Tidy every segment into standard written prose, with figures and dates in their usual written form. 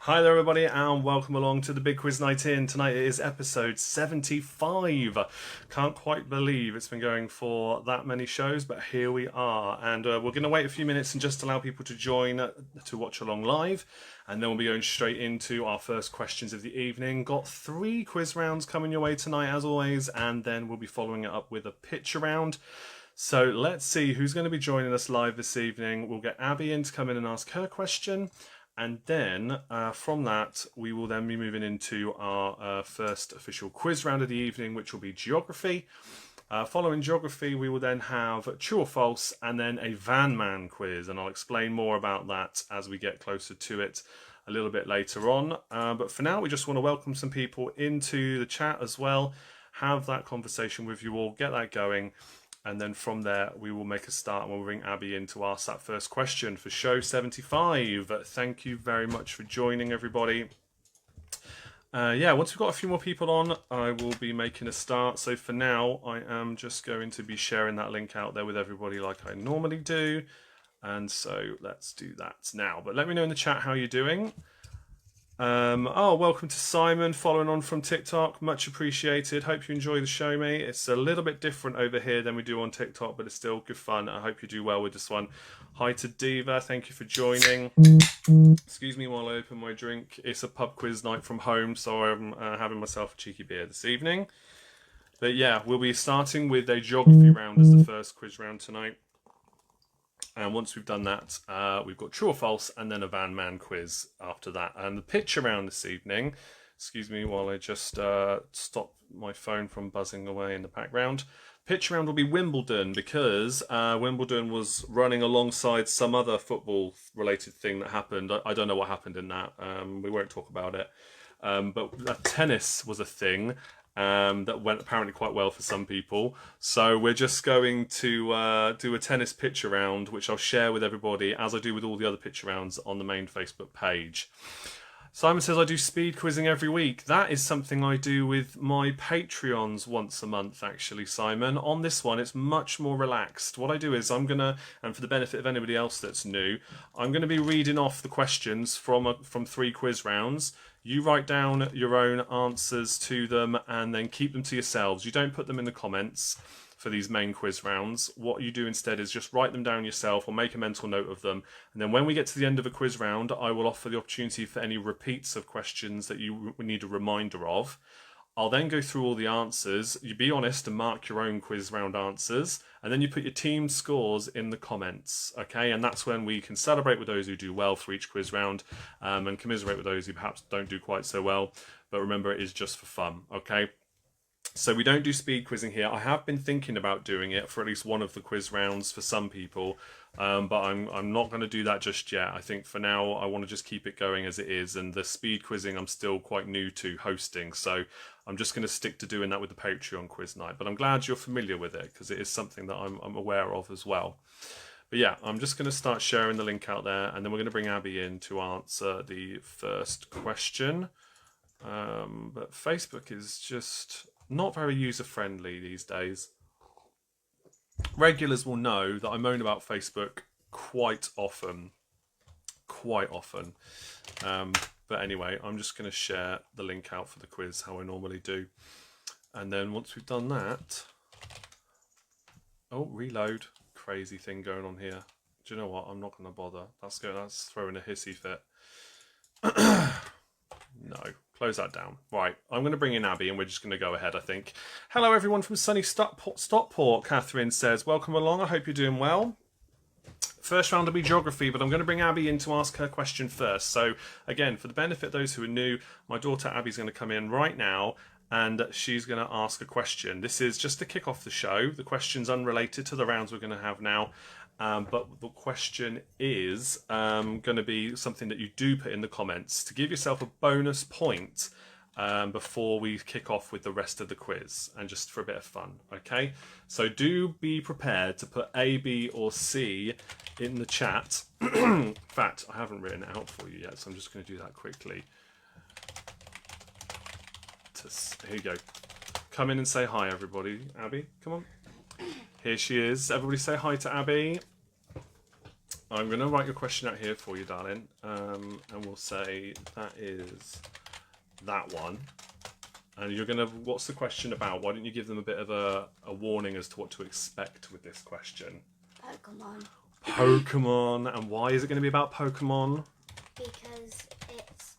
Hi there everybody and welcome along to the Big Quiz Night In. Tonight it is episode 75. Can't quite believe it's been going for that many shows, but here we are. And we're going to wait a few minutes and just allow people to join to watch along live. And then we'll be going straight into our first questions of the evening. Got 3 quiz rounds coming your way tonight as always, and then we'll be following it up with a picture round. So let's see who's going to be joining us live this evening. We'll get Abby in to come in and ask her question. And then from that, we will then be moving into our first official quiz round of the evening, which will be geography. Following geography, we will then have true or false and then a Van Man quiz. And I'll explain more about that as we get closer to it a little bit later on. But for now, we just want to welcome some people into the chat as well. Have that conversation with you all, get that going. And then from there, we will make a start and we'll bring Abby in to ask that first question for show 75. Thank you very much for joining, everybody. Once we've got a few more people on, I will be making a start. So for now, I am just going to be sharing that link out there with everybody like I normally do. And so let's do that now. But let me know in the chat how you're doing. Welcome to Simon, following on from TikTok. Much appreciated. Hope you enjoy the show, mate. It's a little bit different over here than we do on TikTok, but it's still good fun. I hope you do well with this one. Hi to Diva. Thank you for joining. Excuse me while I open my drink. It's a pub quiz night from home, so I'm having myself a cheeky beer this evening. But yeah, we'll be starting with a geography round as the first quiz round tonight. And once we've done that, we've got true or false and then a Van Man quiz after that. And the picture round this evening, excuse me while I just stop my phone from buzzing away in the background. Picture round will be Wimbledon because Wimbledon was running alongside some other football related thing that happened. I don't know what happened in that. We won't talk about it. But tennis was a thing. That went apparently quite well for some people. So we're just going to do a tennis picture round, which I'll share with everybody, as I do with all the other picture rounds on the main Facebook page. Simon says, I do speed quizzing every week. That is something I do with my Patreons once a month, actually, Simon. On this one, it's much more relaxed. What I do is I'm going to, and for the benefit of anybody else that's new, I'm going to be reading off the questions from 3 quiz rounds. You write down your own answers to them and then keep them to yourselves. You don't put them in the comments for these main quiz rounds. What you do instead is just write them down yourself or make a mental note of them. And then when we get to the end of a quiz round, I will offer the opportunity for any repeats of questions that you need a reminder of. I'll then go through all the answers. You be honest and mark your own quiz round answers. And then you put your team scores in the comments, okay? And that's when we can celebrate with those who do well for each quiz round and commiserate with those who perhaps don't do quite so well. But remember, it is just for fun, okay? So we don't do speed quizzing here. I have been thinking about doing it for at least one of the quiz rounds for some people, but I'm not going to do that just yet. I think for now I want to just keep it going as it is, and the speed quizzing I'm still quite new to hosting, so I'm just going to stick to doing that with the Patreon quiz night. But I'm glad you're familiar with it because it is something that I'm aware of as well. But yeah, I'm just going to start sharing the link out there, and then we're going to bring Abby in to answer the first question. But Facebook is just not very user-friendly these days. Regulars will know that I moan about Facebook quite often. But anyway, I'm just going to share the link out for the quiz how I normally do. And then once we've done that... Oh, reload. Crazy thing going on here. Do you know what? I'm not going to bother. That's throwing a hissy fit. No. Close that down. Right, I'm going to bring in Abby and we're just going to go ahead, I think. Hello, everyone from sunny Stockport, Catherine says. Welcome along. I hope you're doing well. First round will be geography, but I'm going to bring Abby in to ask her question first. So, again, for the benefit of those who are new, my daughter Abby's going to come in right now and she's going to ask a question. This is just to kick off the show. The question's unrelated to the rounds we're going to have now. But the question is going to be something that you do put in the comments to give yourself a bonus point before we kick off with the rest of the quiz and just for a bit of fun, okay? So do be prepared to put A, B or C in the chat. In fact, I haven't written it out for you yet, so I'm just going to do that quickly. Here you go. Come in and say hi, everybody. Abby, come on. Here she is. Everybody say hi to Abby. I'm going to write your question out here for you, darling. And we'll say that is that one. And you're going to... What's the question about? Why don't you give them a bit of a warning as to what to expect with this question? Pokemon. Pokemon. And why is it going to be about Pokemon? Because it's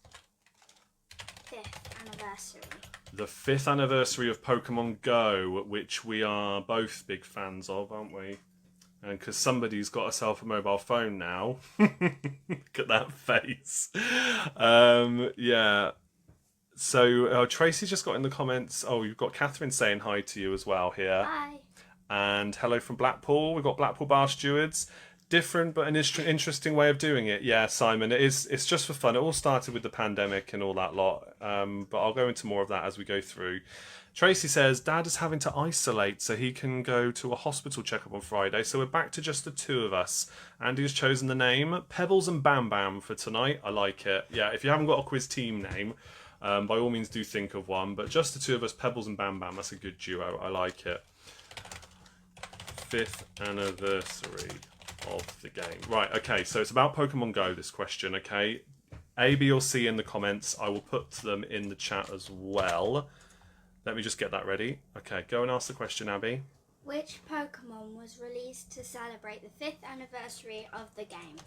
5th anniversary. The 5th anniversary of Pokemon Go, which we are both big fans of, aren't we? And because somebody's got herself a mobile phone now. Look at that face. Yeah. So Tracy just got in the comments. Oh, you've got Catherine saying hi to you as well here. Hi. And hello from Blackpool. We've got Blackpool Bar Stewards. Different but an interesting way of doing it. Yeah, Simon, it's just for fun. It all started with the pandemic and all that lot. But I'll go into more of that as we go through. Tracy says, Dad is having to isolate so he can go to a hospital checkup on Friday. So we're back to just the two of us. Andy has chosen the name Pebbles and Bam Bam for tonight. I like it. Yeah, if you haven't got a quiz team name, by all means do think of one. But just the two of us, Pebbles and Bam Bam, that's a good duo. I like it. 5th anniversary of the game. Right, okay, so it's about Pokemon Go, this question, okay? A, B, or C in the comments. I will put them in the chat as well. Let me just get that ready. Okay, go and ask the question, Abby. Which Pokemon was released to celebrate the 5th anniversary of the game?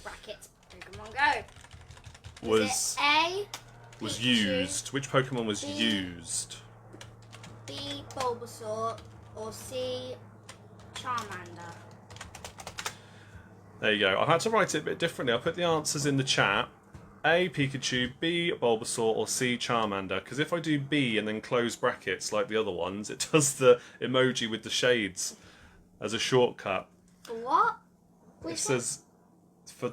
Brackets, Pokemon Go. Was it A, was Pikachu, used. Which Pokemon was used? B, Bulbasaur, or C, Charmander? There you go. I've had to write it a bit differently. I'll put the answers in the chat. A, Pikachu, B, Bulbasaur, or C, Charmander. Because if I do B and then close brackets like the other ones, it does the emoji with the shades as a shortcut. What? It says for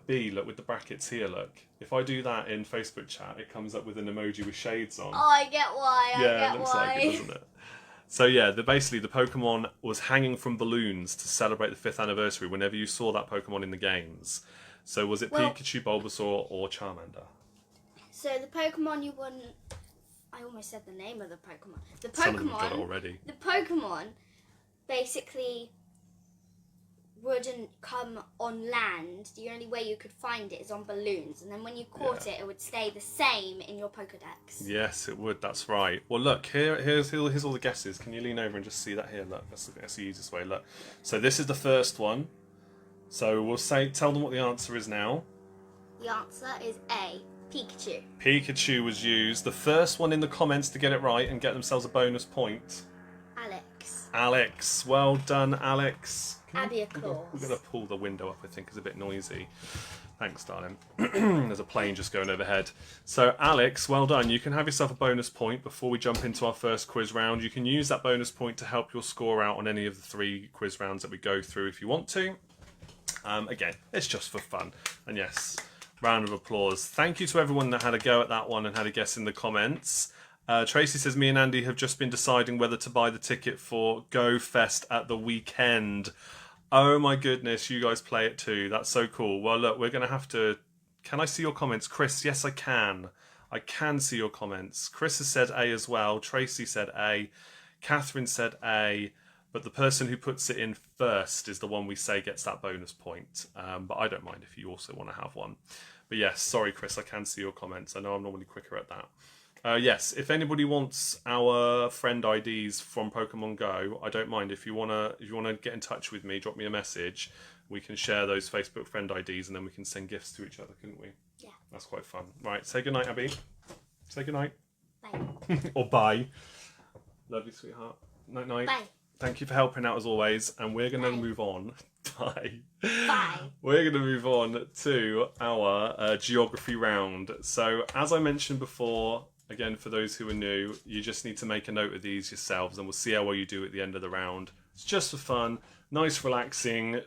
B, look, with the brackets here, look. If I do that in Facebook chat, it comes up with an emoji with shades on. Oh, I get why. Yeah, it looks like it, doesn't it? So yeah, basically the Pokemon was hanging from balloons to celebrate the 5th anniversary whenever you saw that Pokemon in the games. So was it Pikachu, Bulbasaur, or Charmander? So the Pokemon you wouldn't... I almost said the name of the Pokemon. The Pokemon... Some of them got it already. The Pokemon basically wouldn't come on land. The only way you could find it is on balloons. And then when you caught it would stay the same in your Pokedex. Yes, it would. That's right. Well, look, here's all the guesses. Can you lean over and just see that here? Look, that's the easiest way. Look. So this is the first one. So we'll tell them what the answer is now. The answer is A, Pikachu. Pikachu was used. The first one in the comments to get it right and get themselves a bonus point. Alex. Well done, Alex. Abby Claus. We're going to pull the window up, I think. It's a bit noisy. Thanks, darling. There's a plane just going overhead. So, Alex, well done. You can have yourself a bonus point before we jump into our first quiz round. You can use that bonus point to help your score out on any of the 3 quiz rounds that we go through if you want to. Again, it's just for fun. And yes, round of applause. Thank you to everyone that had a go at that one and had a guess in the comments. Tracy says, me and Andy have just been deciding whether to buy the ticket for Go Fest at the weekend. Oh my goodness, you guys play it too. That's so cool. Well, look, we're going to have to... Can I see your comments? Chris, yes, I can. I can see your comments. Chris has said A as well. Tracy said A. Catherine said A. But the person who puts it in first is the one we say gets that bonus point. But I don't mind if you also want to have one. But yes, sorry, Chris, I can see your comments. I know I'm normally quicker at that. Yes, if anybody wants our friend IDs from Pokemon Go, I don't mind. If you wanna get in touch with me, drop me a message. We can share those Facebook friend IDs and then we can send gifts to each other, couldn't we? Yeah. That's quite fun. Right, say goodnight, Abby. Say goodnight. Bye. Or bye. Love you, sweetheart. Night, night. Bye. Thank you for helping out as always. And we're going to move on. Bye. Bye. We're going to move on to our geography round. So, as I mentioned before, again, for those who are new, you just need to make a note of these yourselves and we'll see how well you do at the end of the round. It's just for fun, nice, relaxing,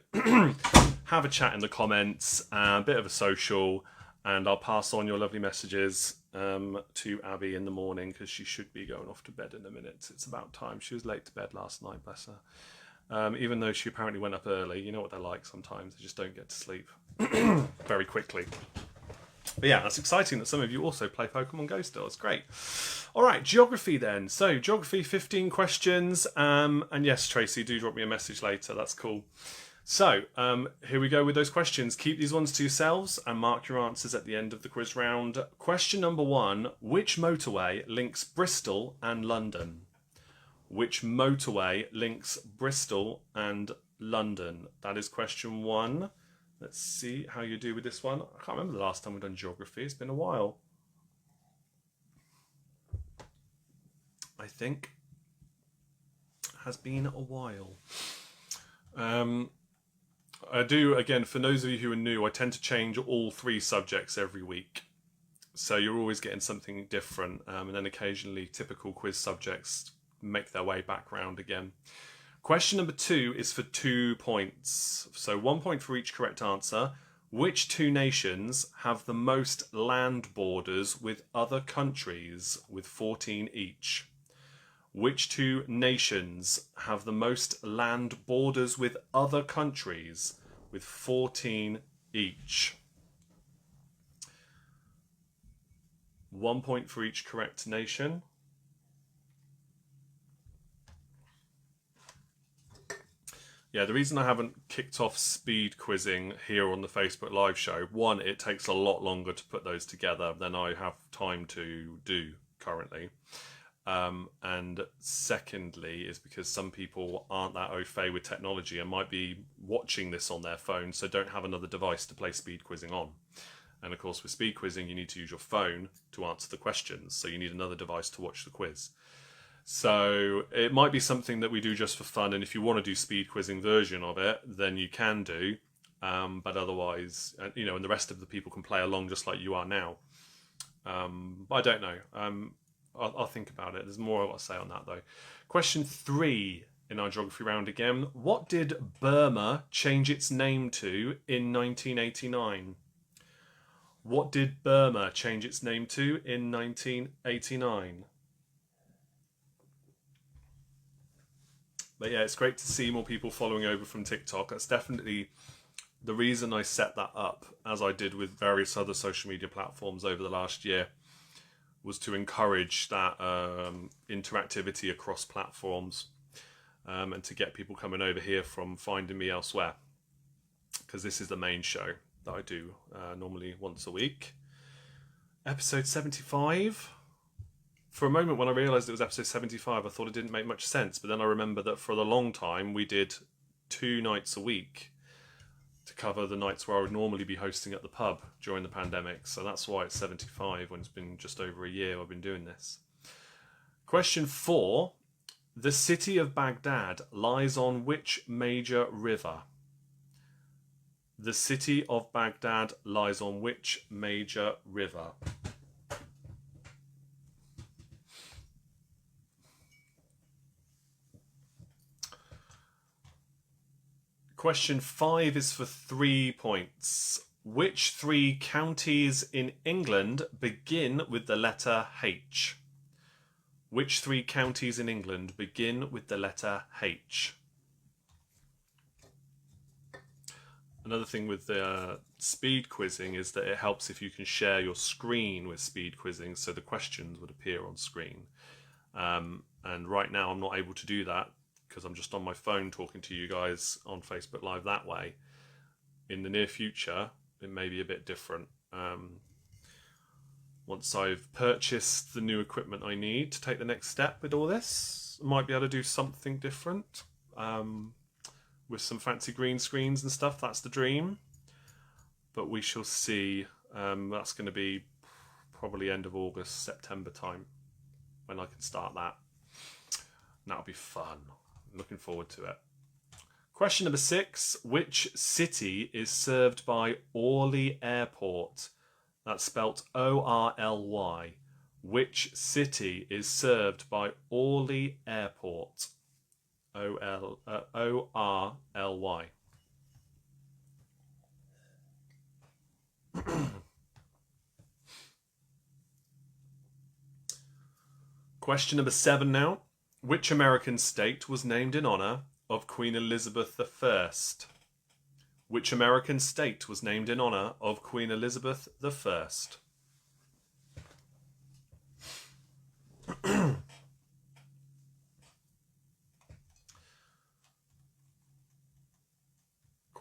have a chat in the comments, a bit of a social, and I'll pass on your lovely messages to Abby in the morning because she should be going off to bed in a minute. It's about time. She was late to bed last night, bless her. Even though she apparently went up early. You know what they're like sometimes. They just don't get to sleep very quickly. But yeah, that's exciting that some of you also play Pokemon Go still. It's great. All right, geography then. So geography, 15 questions. And yes, Tracy, do drop me a message later. That's cool. So, here we go with those questions. Keep these ones to yourselves and mark your answers at the end of the quiz round. Question number 1. Which motorway links Bristol and London? Which motorway links Bristol and London? That is question 1. Let's see how you do with this one. I can't remember the last time we've done geography. It's been a while. I think it has been a while. I do, again, for those of you who are new, I tend to change all 3 subjects every week. So you're always getting something different. And then occasionally typical quiz subjects make their way back round again. Question number 2 is for 2 points. So 1 point for each correct answer. Which 2 nations have the most land borders with other countries with 14 each? Which 2 nations have the most land borders with other countries with 14 each? 1 point for each correct nation. Yeah, the reason I haven't kicked off speed quizzing here on the Facebook Live show, 1, it takes a lot longer to put those together than I have time to do currently. And secondly is because some people aren't that au fait with technology and might be watching this on their phone, so don't have another device to play speed quizzing on. And of course with speed quizzing you need to use your phone to answer the questions, so you need another device to watch the quiz. So it might be something that we do just for fun, and if you want to do speed quizzing version of it, then you can do, but otherwise, you know, and the rest of the people can play along just like you are now. But I don't know. I'll think about it. There's more I'll say on that though. Question 3 in our geography round again. What did Burma change its name to in 1989? What did Burma change its name to in 1989? But yeah, it's great to see more people following over from TikTok. That's definitely the reason I set that up, as I did with various other social media platforms over the last year, was to encourage that interactivity across platforms, and to get people coming over here from finding me elsewhere, because this is the main show that I do normally once a week. Episode 75. For a moment when I realised it was episode 75, I thought it didn't make much sense, but then I remember that for a long time we did 2 nights a week to cover the nights where I would normally be hosting at the pub during the pandemic. So that's why it's 75 when it's been just over a year I've been doing this. Question 4. The city of Baghdad lies on which major river? The city of Baghdad lies on which major river? Question 5 is for 3 points. Which 3 counties in England begin with the letter H? Which 3 counties in England begin with the letter H? Another thing with the speed quizzing is that it helps if you can share your screen with speed quizzing, so the questions would appear on screen. And right now I'm not able to do that because I'm just on my phone talking to you guys on Facebook Live that way. In the near future, it may be a bit different. Once I've purchased the new equipment I need to take the next step with all this, I might be able to do something different. With some fancy green screens and stuff, that's the dream. But we shall see. That's going to be probably end of August, September time when I can start that. And that'll be fun. Looking forward to it. Question number 6. Which city is served by Orly Airport? That's spelt O-R-L-Y. Which city is served by Orly Airport? O-R-L-Y. Question number 7 now. Which American state was named in honor of Queen Elizabeth I? Which American state was named in honor of Queen Elizabeth I?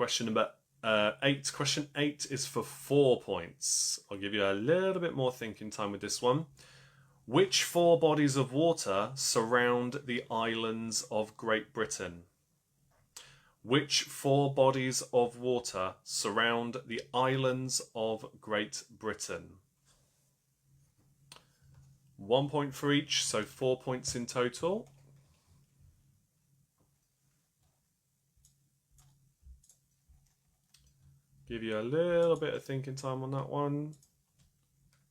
Question number 8. Question 8 is for 4 points. I'll give you a little bit more thinking time with this one. Which 4 bodies of water surround the islands of Great Britain? Which 4 bodies of water surround the islands of Great Britain? 1 point for each, so 4 points in total. Give you a little bit of thinking time on that one.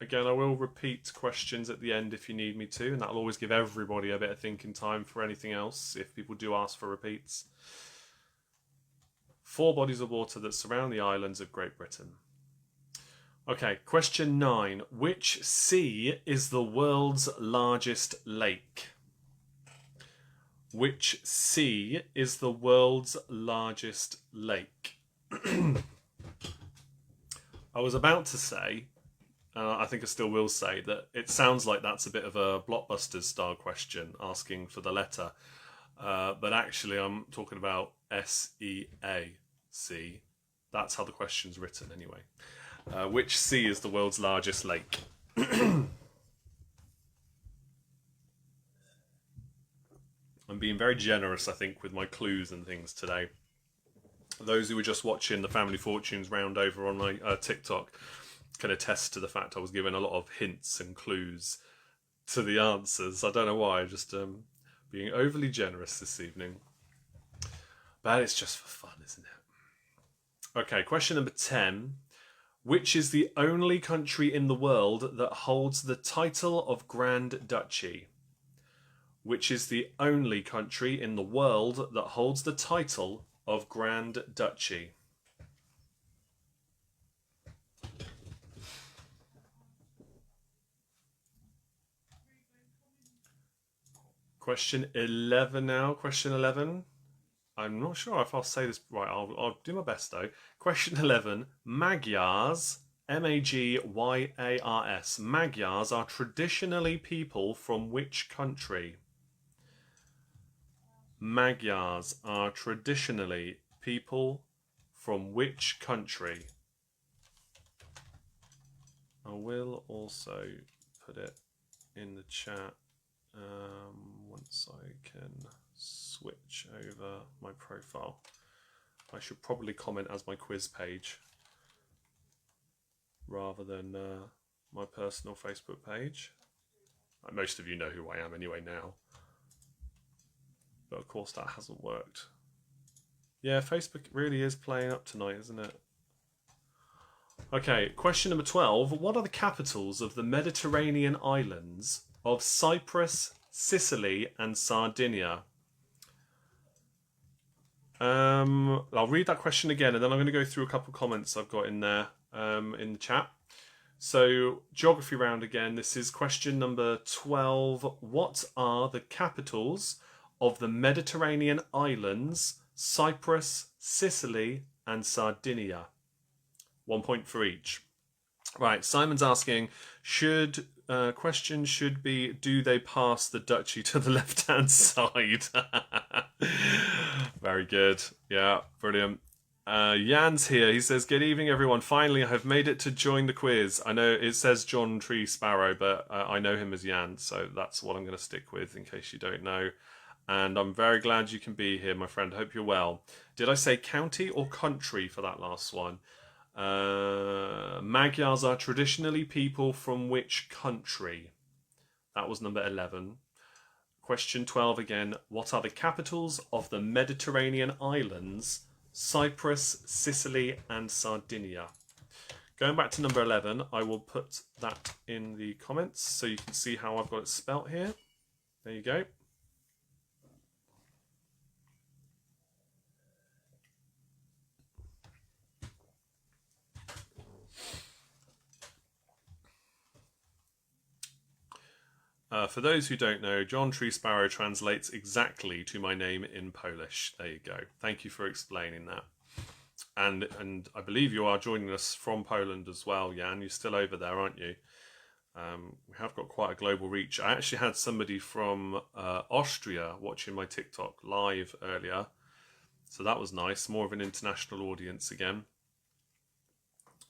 Again, I will repeat questions at the end if you need me to, and that'll always give everybody a bit of thinking time for anything else if people do ask for repeats. 4 bodies of water that surround the islands of Great Britain. Okay, question 9. Which sea is the world's largest lake? Which sea is the world's largest lake? I was about to say, I think I still will say, that it sounds like that's a bit of a Blockbusters style question, asking for the letter. But actually I'm talking about SEAC. That's how the question's written anyway. Which sea is the world's largest lake? I'm being very generous, I think, with my clues and things today. Those who were just watching the Family Fortunes round over on my TikTok can attest to the fact I was given a lot of hints and clues to the answers. I don't know why, just being overly generous this evening. But it's just for fun, isn't it? Okay, question number 10. Which is the only country in the world that holds the title of Grand Duchy? Which is the only country in the world that holds the title of Grand Duchy? Question 11 now. Question 11. I'm not sure if I'll say this right. I'll do my best though. Question 11. Magyars, Magyars. Magyars are traditionally people from which country? Magyars are traditionally people from which country? I will also put it in the chat once I can switch over my profile. I should probably comment as my quiz page rather than my personal Facebook page. Most of you know who I am anyway now. But of course that hasn't worked. Yeah, Facebook really is playing up tonight, isn't it? Okay, question number 12. What are the capitals of the Mediterranean islands of Cyprus, Sicily, and Sardinia? I'll read that question again, and then I'm going to go through a couple of comments I've got in there in the chat. So, geography round again. This is question number 12. What are the capitals of the Mediterranean islands, Cyprus, Sicily, and Sardinia? 1 point for each. Right, Simon's asking, question should be, do they pass the duchy to the left-hand side? Very good. Yeah, brilliant. Jan's here. He says, good evening, everyone. Finally, I have made it to join the quiz. I know it says John Tree Sparrow, but I know him as Jan, so that's what I'm going to stick with in case you don't know. And I'm very glad you can be here, my friend. Hope you're well. Did I say county or country for that last one? Magyars are traditionally people from which country? That was number 11. Question 12 again. What are the capitals of the Mediterranean islands, Cyprus, Sicily, and Sardinia? Going back to number 11, I will put that in the comments so you can see how I've got it spelt here. There you go. For those who don't know, John Tree Sparrow translates exactly to my name in Polish. There you go. Thank you for explaining that. And I believe you are joining us from Poland as well, Jan. You're still over there, aren't you? We have got quite a global reach. I actually had somebody from Austria watching my TikTok live earlier. So that was nice. More of an international audience again.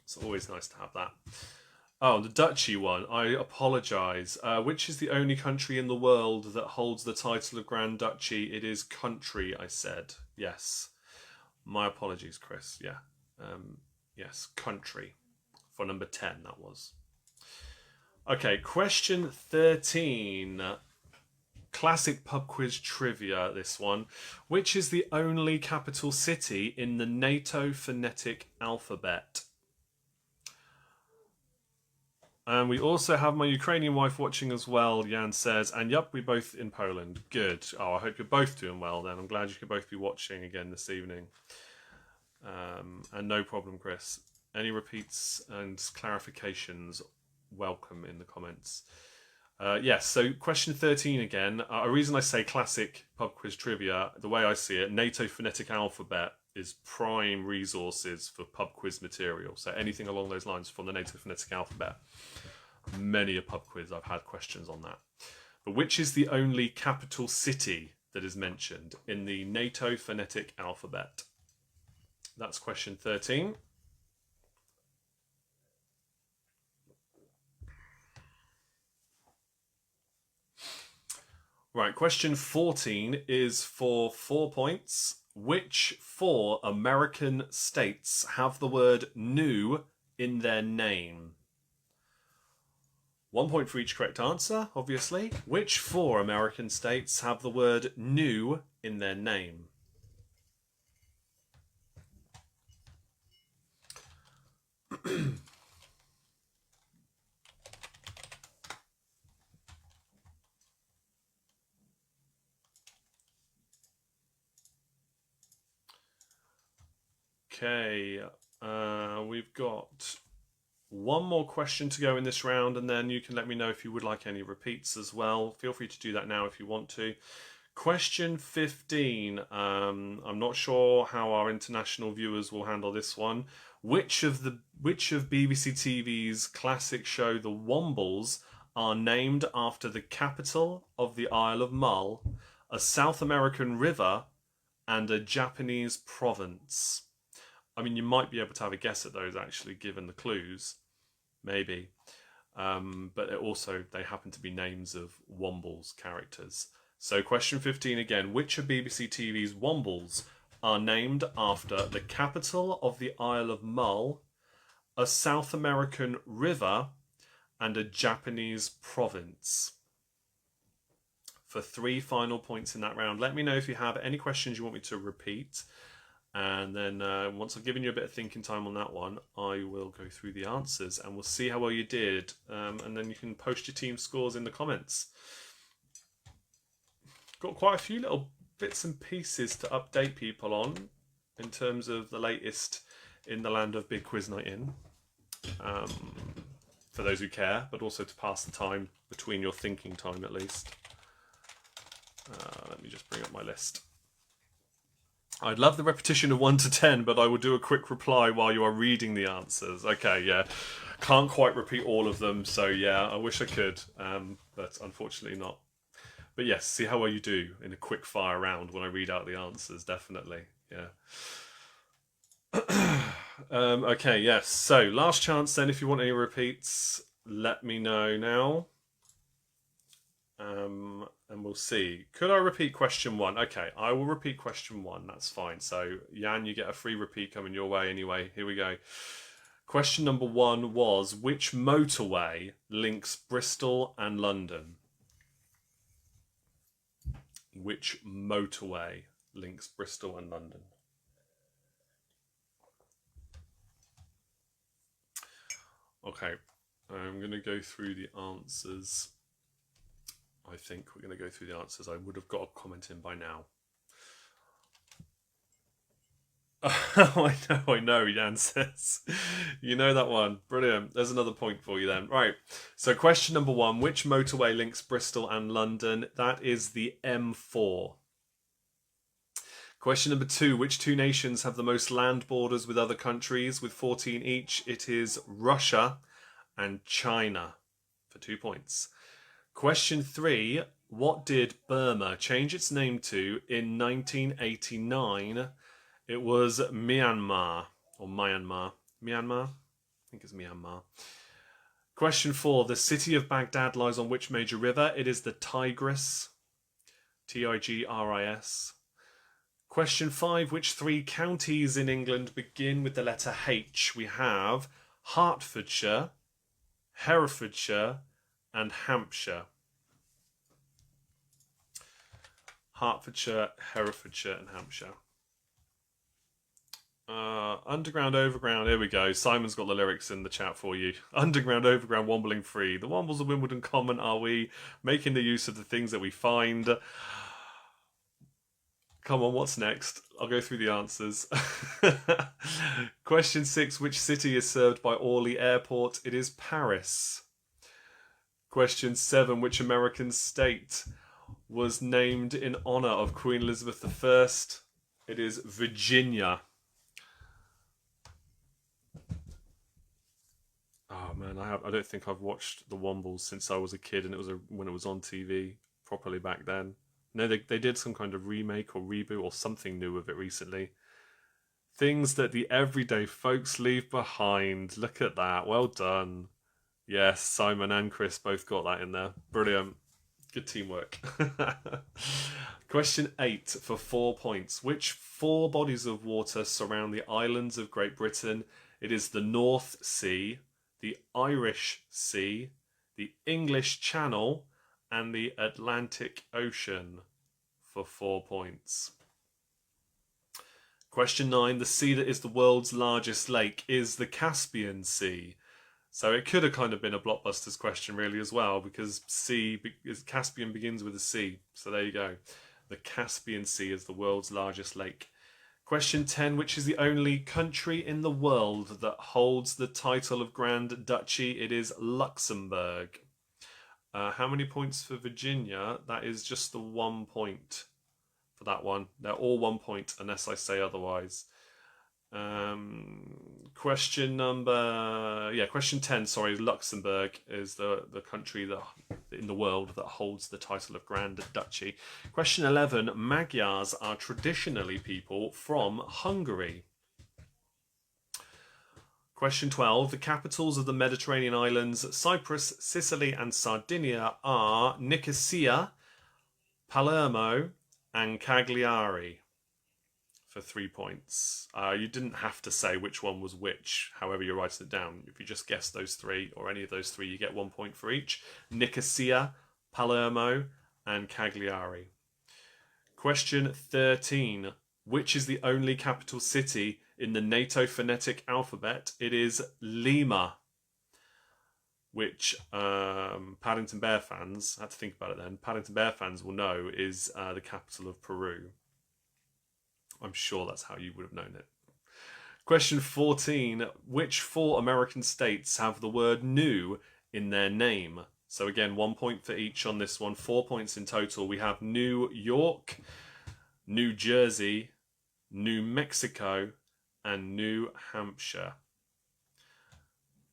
It's always nice to have that. Oh, the Duchy one. I apologise. Which is the only country in the world that holds the title of Grand Duchy? It is country, I said. Yes. My apologies, Chris. Yeah. Yes, country. For number 10, that was. Okay, question 13. Classic pub quiz trivia, this one. Which is the only capital city in the NATO phonetic alphabet? And we also have my Ukrainian wife watching as well, Jan says. And yep, we're both in Poland. Good. Oh, I hope you're both doing well then. I'm glad you could both be watching again this evening. And no problem, Chris. Any repeats and clarifications, welcome in the comments. Yes, so question 13 again. A reason I say classic pub quiz trivia, the way I see it, NATO phonetic alphabet is prime resources for pub quiz material. So anything along those lines from the NATO phonetic alphabet. Many a pub quiz I've had questions on that. But which is the only capital city that is mentioned in the NATO phonetic alphabet? That's question 13. Right, question 14 is for 4 points. Which 4 American states have the word new in their name? 1 point for each correct answer, obviously. Which 4 American states have the word new in their name? Okay, we've got one more question to go in this round, and then you can let me know if you would like any repeats as well. Feel free to do that now if you want to. Question 15. I'm not sure how our international viewers will handle this one. Which of BBC TV's classic show The Wombles are named after the capital of the Isle of Mull, a South American river, and a Japanese province? I mean, you might be able to have a guess at those, actually, given the clues. Maybe. But they happen to be names of Wombles characters. So question 15 again. Which of BBC TV's Wombles are named after the capital of the Isle of Mull, a South American river, and a Japanese province? For 3 final points in that round. Let me know if you have any questions you want me to repeat. And then once I've given you a bit of thinking time on that one, I will go through the answers and we'll see how well you did. And then you can post your team scores in the comments. Got quite a few little bits and pieces to update people on in terms of the latest in the land of Big Quiz Night In. For those who care, but also to pass the time between your thinking time at least. Let me just bring up my list. I'd love the repetition of 1 to 10, but I will do a quick reply while you are reading the answers. Okay, yeah. Can't quite repeat all of them, so yeah, I wish I could, but unfortunately not. But yes, see how well you do in a quick fire round when I read out the answers, definitely, yeah. Okay, yes, so last chance then, if you want any repeats, let me know now. And we'll see. Could I repeat question 1? Okay, I will repeat question 1. That's fine. So, Jan, you get a free repeat coming your way anyway. Here we go. Question number 1 was, which motorway links Bristol and London? Which motorway links Bristol and London? Okay, I'm going to go through the answers. I think we're going to go through the answers. I would have got a comment in by now. I know, Jan says. You know that one. Brilliant. There's another point for you then. Right. So question number 1. Which motorway links Bristol and London? That is the M4. Question number 2. Which 2 nations have the most land borders with other countries with 14 each? It is Russia and China for 2 points. Question 3. What did Burma change its name to in 1989 It was Myanmar, or Myanmar. Myanmar? I think it's Myanmar. Question 4. The city of Baghdad lies on which major river? It is the Tigris. Tigris. Question 5. Which 3 counties in England begin with the letter H? We have Hertfordshire, Herefordshire, and Hampshire. Hertfordshire, Herefordshire, and Hampshire. Underground, overground. Here we go. Simon's got the lyrics in the chat for you. Underground, overground, wombling free. The Wombles of Wimbledon Common are we, making the use of the things that we find. Come on, what's next? I'll go through the answers. Question 6. Which city is served by Orly Airport? It is Paris. Question 7. Which American state was named in honour of Queen Elizabeth I? It is Virginia. Oh man, I don't think I've watched The Wombles since I was a kid, and it was when it was on TV properly back then. No, they did some kind of remake or reboot or something new of it recently. Things that the everyday folks leave behind. Look at that. Well done. Yes, Simon and Chris both got that in there. Brilliant. Good teamwork. Question 8 for 4 points. Which 4 bodies of water surround the islands of Great Britain? It is the North Sea, the Irish Sea, the English Channel, and the Atlantic Ocean for 4 points. Question 9. The sea that is the world's largest lake is the Caspian Sea. So it could have kind of been a Blockbusters question really as well, because Caspian begins with a C. So there you go. The Caspian Sea is the world's largest lake. Question 10. Which is the only country in the world that holds the title of Grand Duchy? It is Luxembourg. How many points for Virginia? That is just the 1 point for that one. They're all 1 point unless I say otherwise. Question 10, sorry, Luxembourg is the country that in the world that holds the title of Grand Duchy. Question 11, Magyars are traditionally people from Hungary. Question 12, the capitals of the Mediterranean islands, Cyprus, Sicily and Sardinia are Nicosia, Palermo and Cagliari for 3 points. You didn't have to say which one was which, however you're writing it down. If you just guess those 3 or any of those 3, you get 1 point for each. Nicosia, Palermo and Cagliari. Question 13, which is the only capital city in the NATO phonetic alphabet? It is Lima, which Paddington Bear fans, I had to think about it then, Paddington Bear fans will know is the capital of Peru. I'm sure that's how you would have known it. Question 14, which 4 American states have the word new in their name? So again, 1 point for each on this one, 4 points in total. We have New York, New Jersey, New Mexico, and New Hampshire.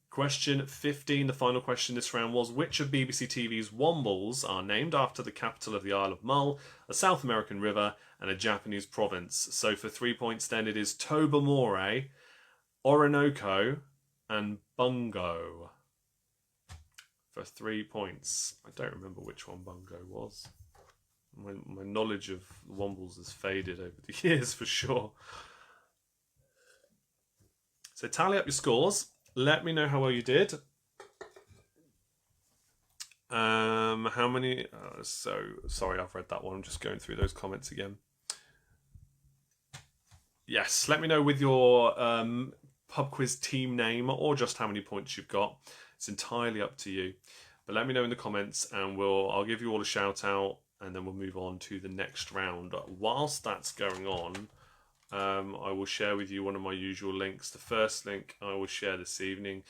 Question 15, the final question this round was, which of BBC TV's Wombles are named after the capital of the Isle of Mull, a South American river, and a Japanese province? So for 3 points then it is Tobermory, Orinoco, and Bungo. For 3 points. I don't remember which one Bungo was. My knowledge of Wombles has faded over the years for sure. So tally up your scores. Let me know how well you did. How many? So sorry, I've read that one. I'm just going through those comments again. Yes, let me know with your pub quiz team name or just how many points you've got. It's entirely up to you. But let me know in the comments, and I'll give you all a shout out, and then we'll move on to the next round. Whilst that's going on, I will share with you one of my usual links. The first link I will share this evening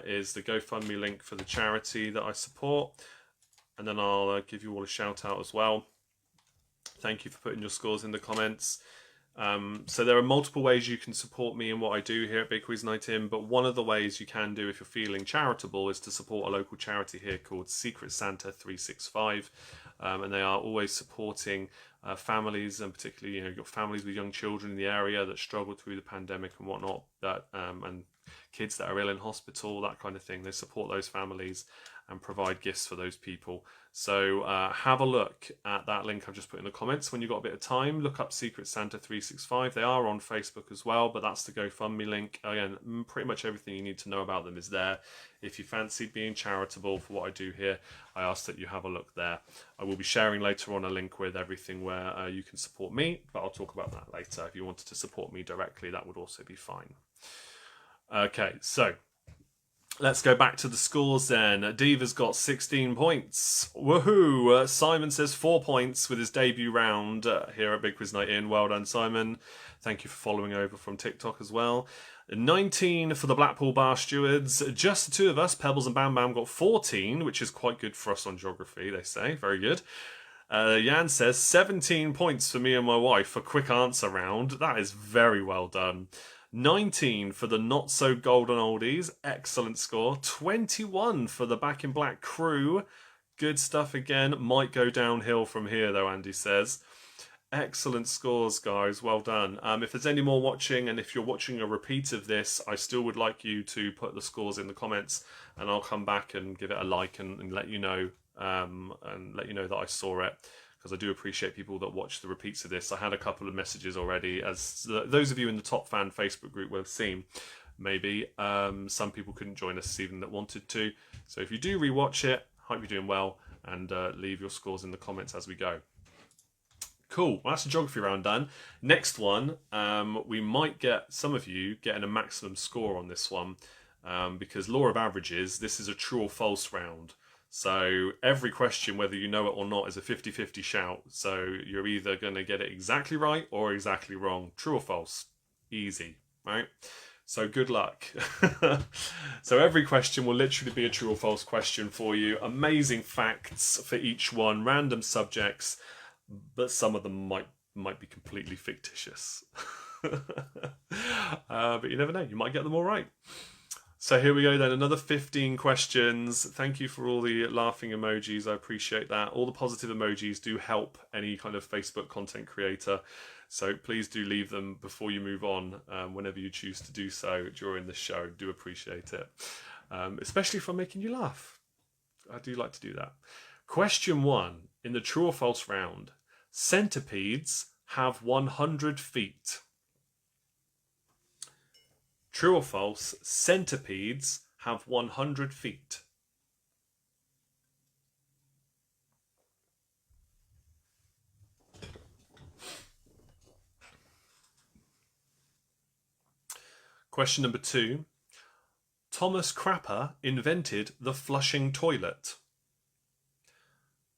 is the GoFundMe link for the charity that I support, and then I'll give you all a shout out as well. Thank you for putting your scores in the comments. So there are multiple ways you can support me in what I do here at Big Quiz Night In, but one of the ways you can do if you're feeling charitable is to support a local charity here called Secret Santa 365, and they are always supporting families, and particularly you've got families with young children in the area that struggle through the pandemic and whatnot, that and kids that are ill in hospital, that kind of thing. They support those families and provide gifts for those people. So have a look at that link I've just put in the comments when you've got a bit of time. Look up Secret Santa 365. They are on Facebook as well, but that's the GoFundMe link. Again, pretty much everything you need to know about them is there. If you fancy being charitable for what I do here, I ask that you have a look there. I will be sharing later on a link with everything where you can support me, but I'll talk about that later. If you wanted to support me directly, that would also be fine. Okay, so let's go back to the scores then. Diva's got 16 points. Woohoo! Simon says 4 points with his debut round here at Big Quiz Night In. Well done, Simon. Thank you for following over from TikTok as well. 19 for the Blackpool Bar Stewards. Just the two of us, Pebbles and Bam Bam, got 14, which is quite good for us on geography, they say. Very good. Jan says 17 points for me and my wife for quick answer round. That is very well done. 19 for the Not So Golden Oldies. Excellent score. 21 for the Back in Black crew. Good stuff again. Might go downhill from here though, Andy says. Excellent scores, guys. Well done. If there's any more watching, and if you're watching a repeat of this, I still would like you to put the scores in the comments, and I'll come back and give it a like and let you know, that I saw it, because I do appreciate people that watch the repeats of this. I had a couple of messages already, as those of you in the Top Fan Facebook group will have seen. Maybe some people couldn't join us even that wanted to. So if you do rewatch it, hope you're doing well, and leave your scores in the comments as we go. Cool, well, that's the geography round done. Next one, we might get some of you getting a maximum score on this one, because law of averages, this is a true or false round. So every question, whether you know it or not, is a 50-50 shout. So you're either going to get it exactly right or exactly wrong. True or false. Easy, right? So good luck. So every question will literally be a true or false question for you. Amazing facts for each one. Random subjects, but some of them might be completely fictitious. But you never know. You might get them all right. So here we go then, another 15 questions. Thank you for all the laughing emojis, I appreciate that. All the positive emojis do help any kind of Facebook content creator. So please do leave them before you move on, whenever you choose to do so during the show. Do appreciate it, especially if I'm making you laugh. I do like to do that. Question 1, in the true or false round. Centipedes have 100 feet. True or false, centipedes have 100 feet. Question number 2. Thomas Crapper invented the flushing toilet.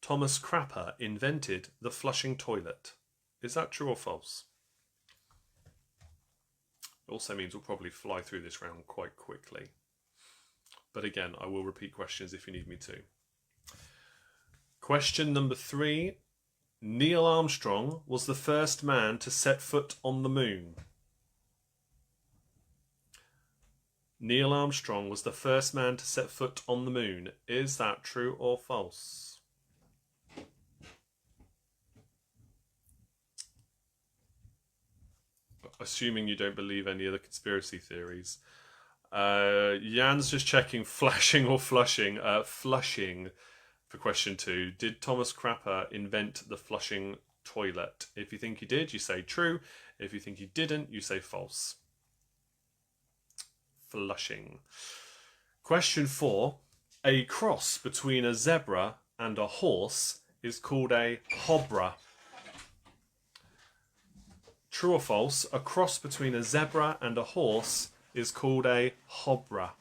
Thomas Crapper invented the flushing toilet. Is that true or false? It also means we'll probably fly through this round quite quickly. But again, I will repeat questions if you need me to. Question number 3. Neil Armstrong was the first man to set foot on the moon. Neil Armstrong was the first man to set foot on the moon. Is that true or false? Assuming you don't believe any of the conspiracy theories. Jan's just checking flashing or flushing. Flushing for question 2. Did Thomas Crapper invent the flushing toilet? If you think he did, you say true. If you think he didn't, you say false. Flushing. Question 4. A cross between a zebra and a horse is called a hobra. True or false, a cross between a zebra and a horse is called a hobra.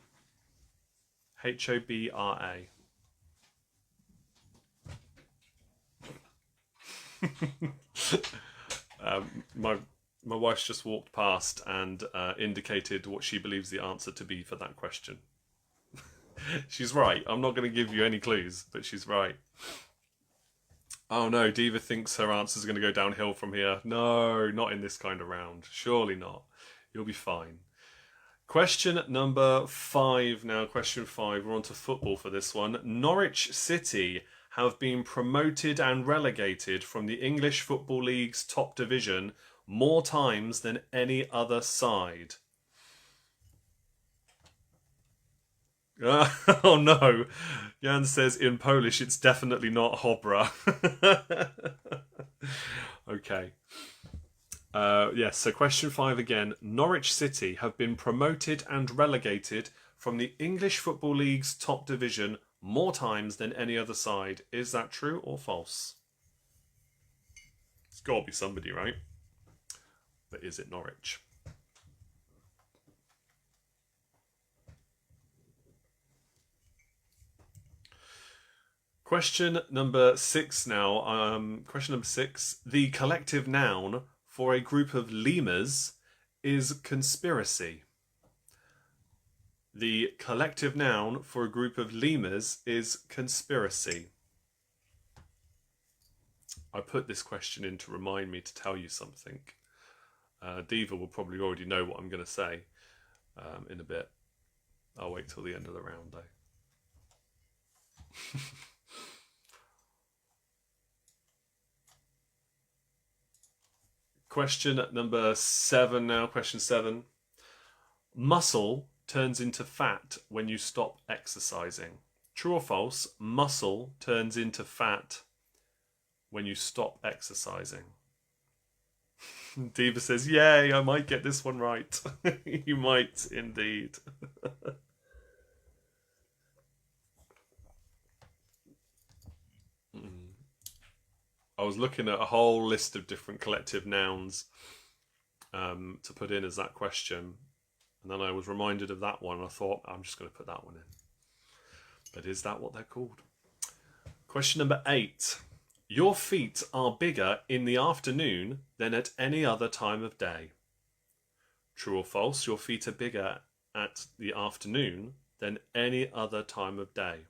H-O-B-R-A. My wife's just walked past and indicated what she believes the answer to be for that question. She's right. I'm not going to give you any clues, but she's right. Oh no, Diva thinks her answer's going to go downhill from here. No, not in this kind of round. Surely not. You'll be fine. Question number 5 now. Question 5. We're on to football for this one. Norwich City have been promoted and relegated from the English Football League's top division more times than any other side. Oh no. Jan says in Polish it's definitely not Hobra. Okay. Yes, so question 5 again. Norwich City have been promoted and relegated from the English Football League's top division more times than any other side. Is that true or false? It's got to be somebody, right? But is it Norwich? Question number 6 now. Question number 6. The collective noun for a group of lemurs is conspiracy. The collective noun for a group of lemurs is conspiracy. I put this question in to remind me to tell you something. Diva will probably already know what I'm going to say in a bit. I'll wait till the end of the round though. Question number 7 now. Question 7. Muscle turns into fat when you stop exercising. True or false? Muscle turns into fat when you stop exercising. Diva says, yay, I might get this one right. You might indeed. I was looking at a whole list of different collective nouns to put in as that question. And then I was reminded of that one. And I thought, I'm just going to put that one in. But is that what they're called? Question number 8. Your feet are bigger in the afternoon than at any other time of day. True or false? Your feet are bigger at the afternoon than any other time of day.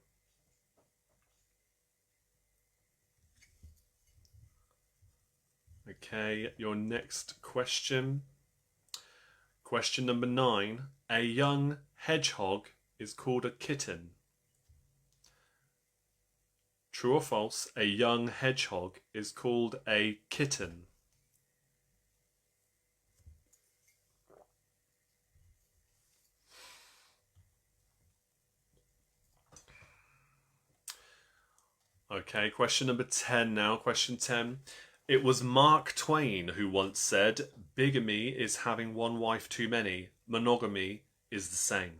Okay, your next question. Question number 9. A young hedgehog is called a kitten. True or false? A young hedgehog is called a kitten. Okay, question number 10 now. Question 10. It was Mark Twain who once said, bigamy is having one wife too many. Monogamy is the same.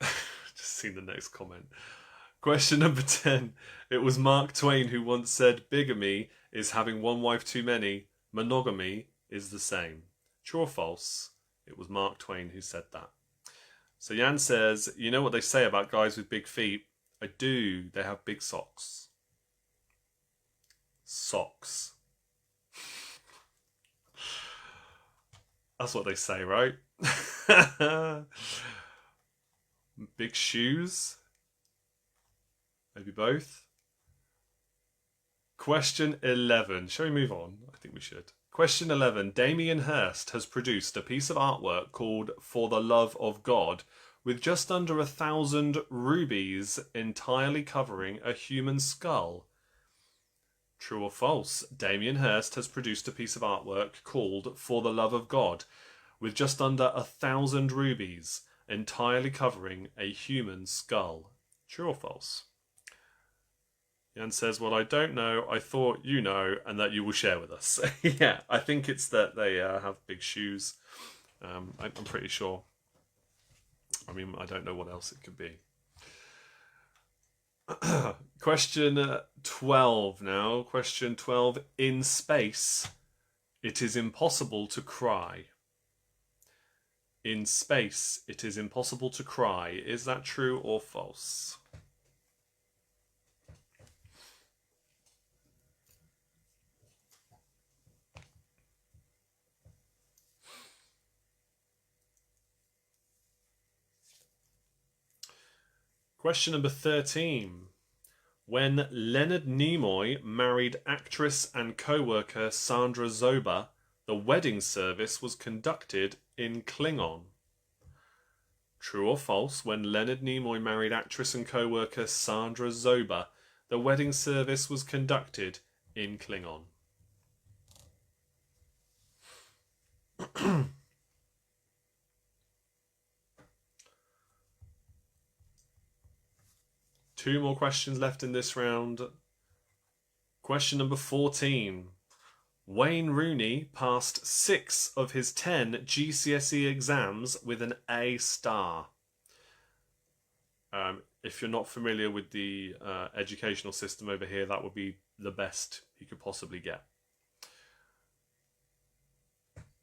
Just seen the next comment. Question number 10. It was Mark Twain who once said, bigamy is having one wife too many. Monogamy is the same. True or false? It was Mark Twain who said that. So Jan says, you know what they say about guys with big feet? I do. They have big socks. Socks. That's what they say, right? Big shoes? Maybe both? Question 11. Shall we move on? I think we should. Question 11. Damien Hirst has produced a piece of artwork called For the Love of God with just under 1,000 rubies entirely covering a human skull. True or false? Damien Hirst has produced a piece of artwork called For the Love of God with just under 1,000 rubies entirely covering a human skull. True or false? Jan says, well, I don't know. I thought you know and that you will share with us. Yeah, I think it's that they have big shoes. I'm pretty sure. I mean, I don't know what else it could be. Question 12 now. Question 12. In space, it is impossible to cry. In space, it is impossible to cry. Is that true or false? Question number 13. When Leonard Nimoy married actress and co-worker Sandra Zoba, the wedding service was conducted in Klingon. True or false? When Leonard Nimoy married actress and co-worker Sandra Zoba, the wedding service was conducted in Klingon. Two more questions left in this round. Question number 14. Wayne Rooney passed 6 of his 10 GCSE exams with an A star. If you're not familiar with the educational system over here, that would be the best he could possibly get.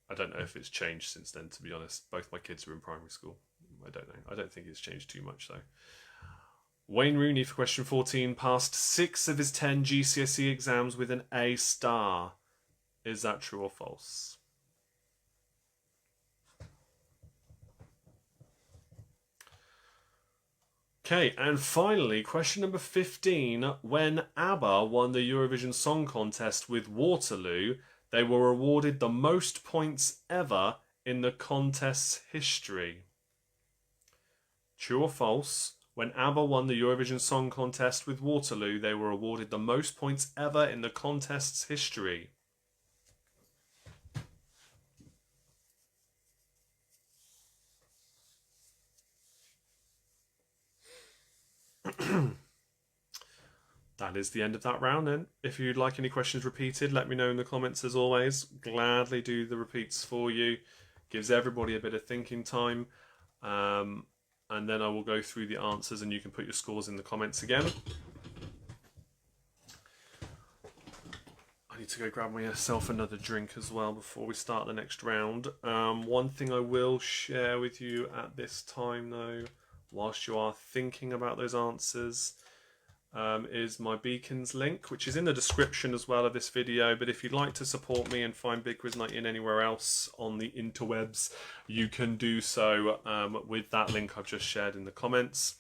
I don't know if it's changed since then, to be honest. Both my kids are in primary school. I don't know. I don't think it's changed too much, though. Wayne Rooney, for question 14, passed 6 of his 10 GCSE exams with an A star. Is that true or false? Okay, and finally, question number 15. When ABBA won the Eurovision Song Contest with Waterloo, they were awarded the most points ever in the contest's history. True or false? When ABBA won the Eurovision Song Contest with Waterloo, they were awarded the most points ever in the contest's history. That is the end of that round then. If you'd like any questions repeated, let me know in the comments as always. Gladly do the repeats for you. Gives everybody a bit of thinking time. And then I will go through the answers and you can put your scores in the comments again. I need to go grab myself another drink as well before we start the next round. One thing I will share with you at this time though, whilst you are thinking about those answers, is my Beacons link, which is in the description as well of this video. But if you'd like to support me and find Big Quiz 19 anywhere else on the interwebs, you can do so with that link I've just shared in the comments.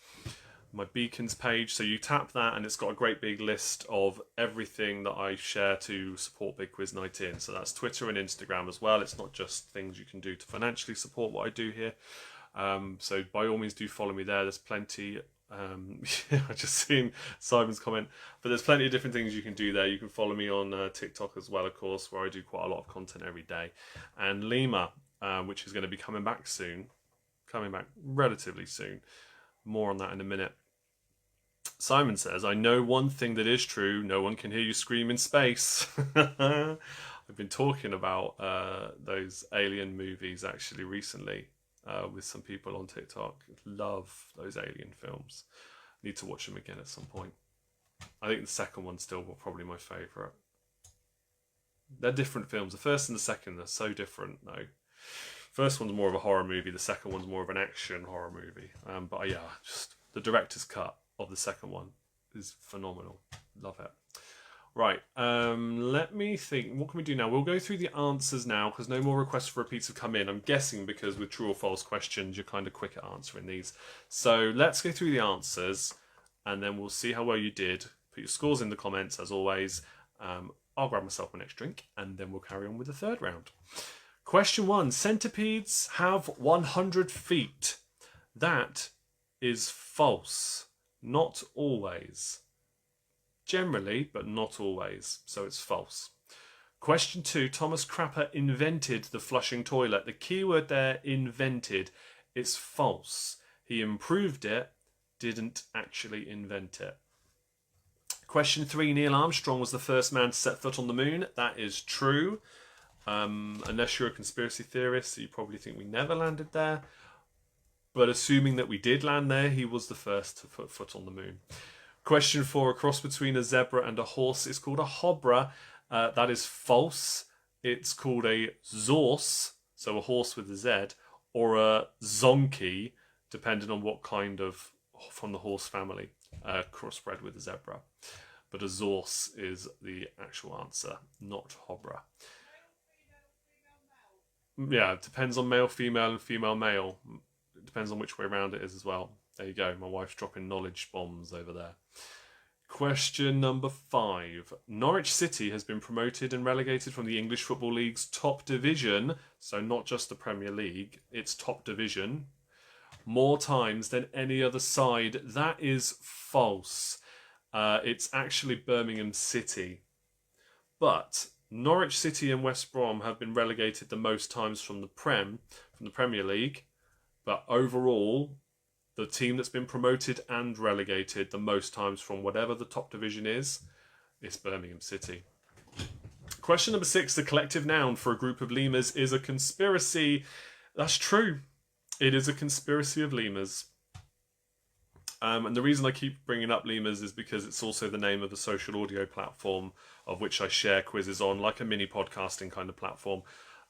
My Beacons page, so you tap that and it's got a great big list of everything that I share to support Big Quiz 19. So that's Twitter and Instagram as well. It's not just things you can do to financially support what I do here. So by all means do follow me there. There's plenty. I just seen Simon's comment, but there's plenty of different things you can do there. You can follow me on TikTok as well, of course, where I do quite a lot of content every day. And Lima, which is going to be coming back relatively soon. More on that in a minute. Simon says, I know one thing that is true. No one can hear you scream in space. I've been talking about those alien movies actually recently. With some people on TikTok. Love those alien films. Need to watch them again at some point. I think the second one's still probably my favourite. They're different films. The first and the second are so different though. First one's more of a horror movie. The second one's more of an action horror movie. But yeah, just the director's cut of the second one is phenomenal. Love it. Right, let me think. What can we do now? We'll go through the answers now because no more requests for repeats have come in. I'm guessing because with true or false questions, you're kind of quick at answering these. So let's go through the answers and then we'll see how well you did. Put your scores in the comments as always. I'll grab myself my next drink and then we'll carry on with the third round. Question 1. Centipedes have 100 feet. That is false. Not always. Generally, but not always, so it's false. Question 2. Thomas Crapper invented the flushing toilet. The keyword there, invented, it's false. He improved it, didn't actually invent it. Question 3. Neil Armstrong was the first man to set foot on the moon. That is true. Unless you're a conspiracy theorist, you probably think we never landed there. But assuming that we did land there, he was the first to put foot on the moon. Question 4, a cross between a zebra and a horse is called a hobra. That is false. It's called a zorse, so a horse with a Z, or a zonkey, depending on what kind of, from the horse family, crossbred with a zebra. But a zorse is the actual answer, not hobra. Yeah, it depends on male, female, and female, male. It depends on which way around it is as well. There you go. My wife's dropping knowledge bombs over there. Question number 5. Norwich City has been promoted and relegated from the English Football League's top division, so not just the Premier League, its top division, more times than any other side. That is false. It's actually Birmingham City. But Norwich City and West Brom have been relegated the most times from the Premier League, but overall, the team that's been promoted and relegated the most times from whatever the top division is Birmingham City. Question number 6. The collective noun for a group of lemurs is a conspiracy. That's true. It is a conspiracy of lemurs. And the reason I keep bringing up lemurs is because it's also the name of a social audio platform of which I share quizzes on, like a mini podcasting kind of platform,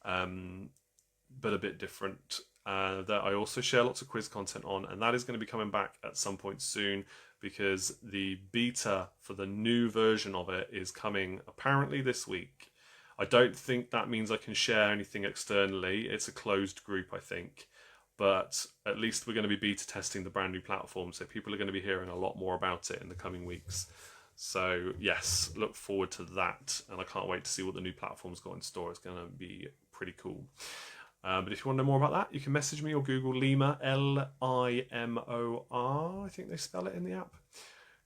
but a bit different. That I also share lots of quiz content on, and that is going to be coming back at some point soon because the beta for the new version of it is coming apparently this week. I don't think that means I can share anything externally. It's a closed group, I think, but at least we're going to be beta testing the brand new platform, so people are going to be hearing a lot more about it in the coming weeks. So yes, look forward to that, and I can't wait to see what the new platform's got in store. It's going to be pretty cool. But if you want to know more about that, you can message me or Google Lemur, Limor, I think they spell it in the app.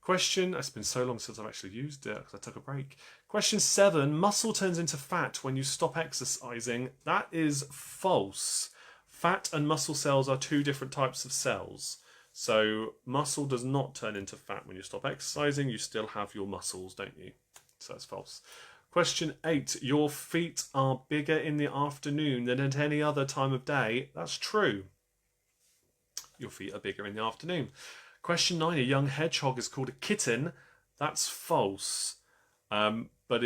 Question, it's been so long since I've actually used it because I took a break. Question 7, muscle turns into fat when you stop exercising. That is false. Fat and muscle cells are 2 different types of cells. So muscle does not turn into fat when you stop exercising. You still have your muscles, don't you? So that's false. Question 8. Your feet are bigger in the afternoon than at any other time of day. That's true. Your feet are bigger in the afternoon. Question 9. A young hedgehog is called a kitten. That's false. But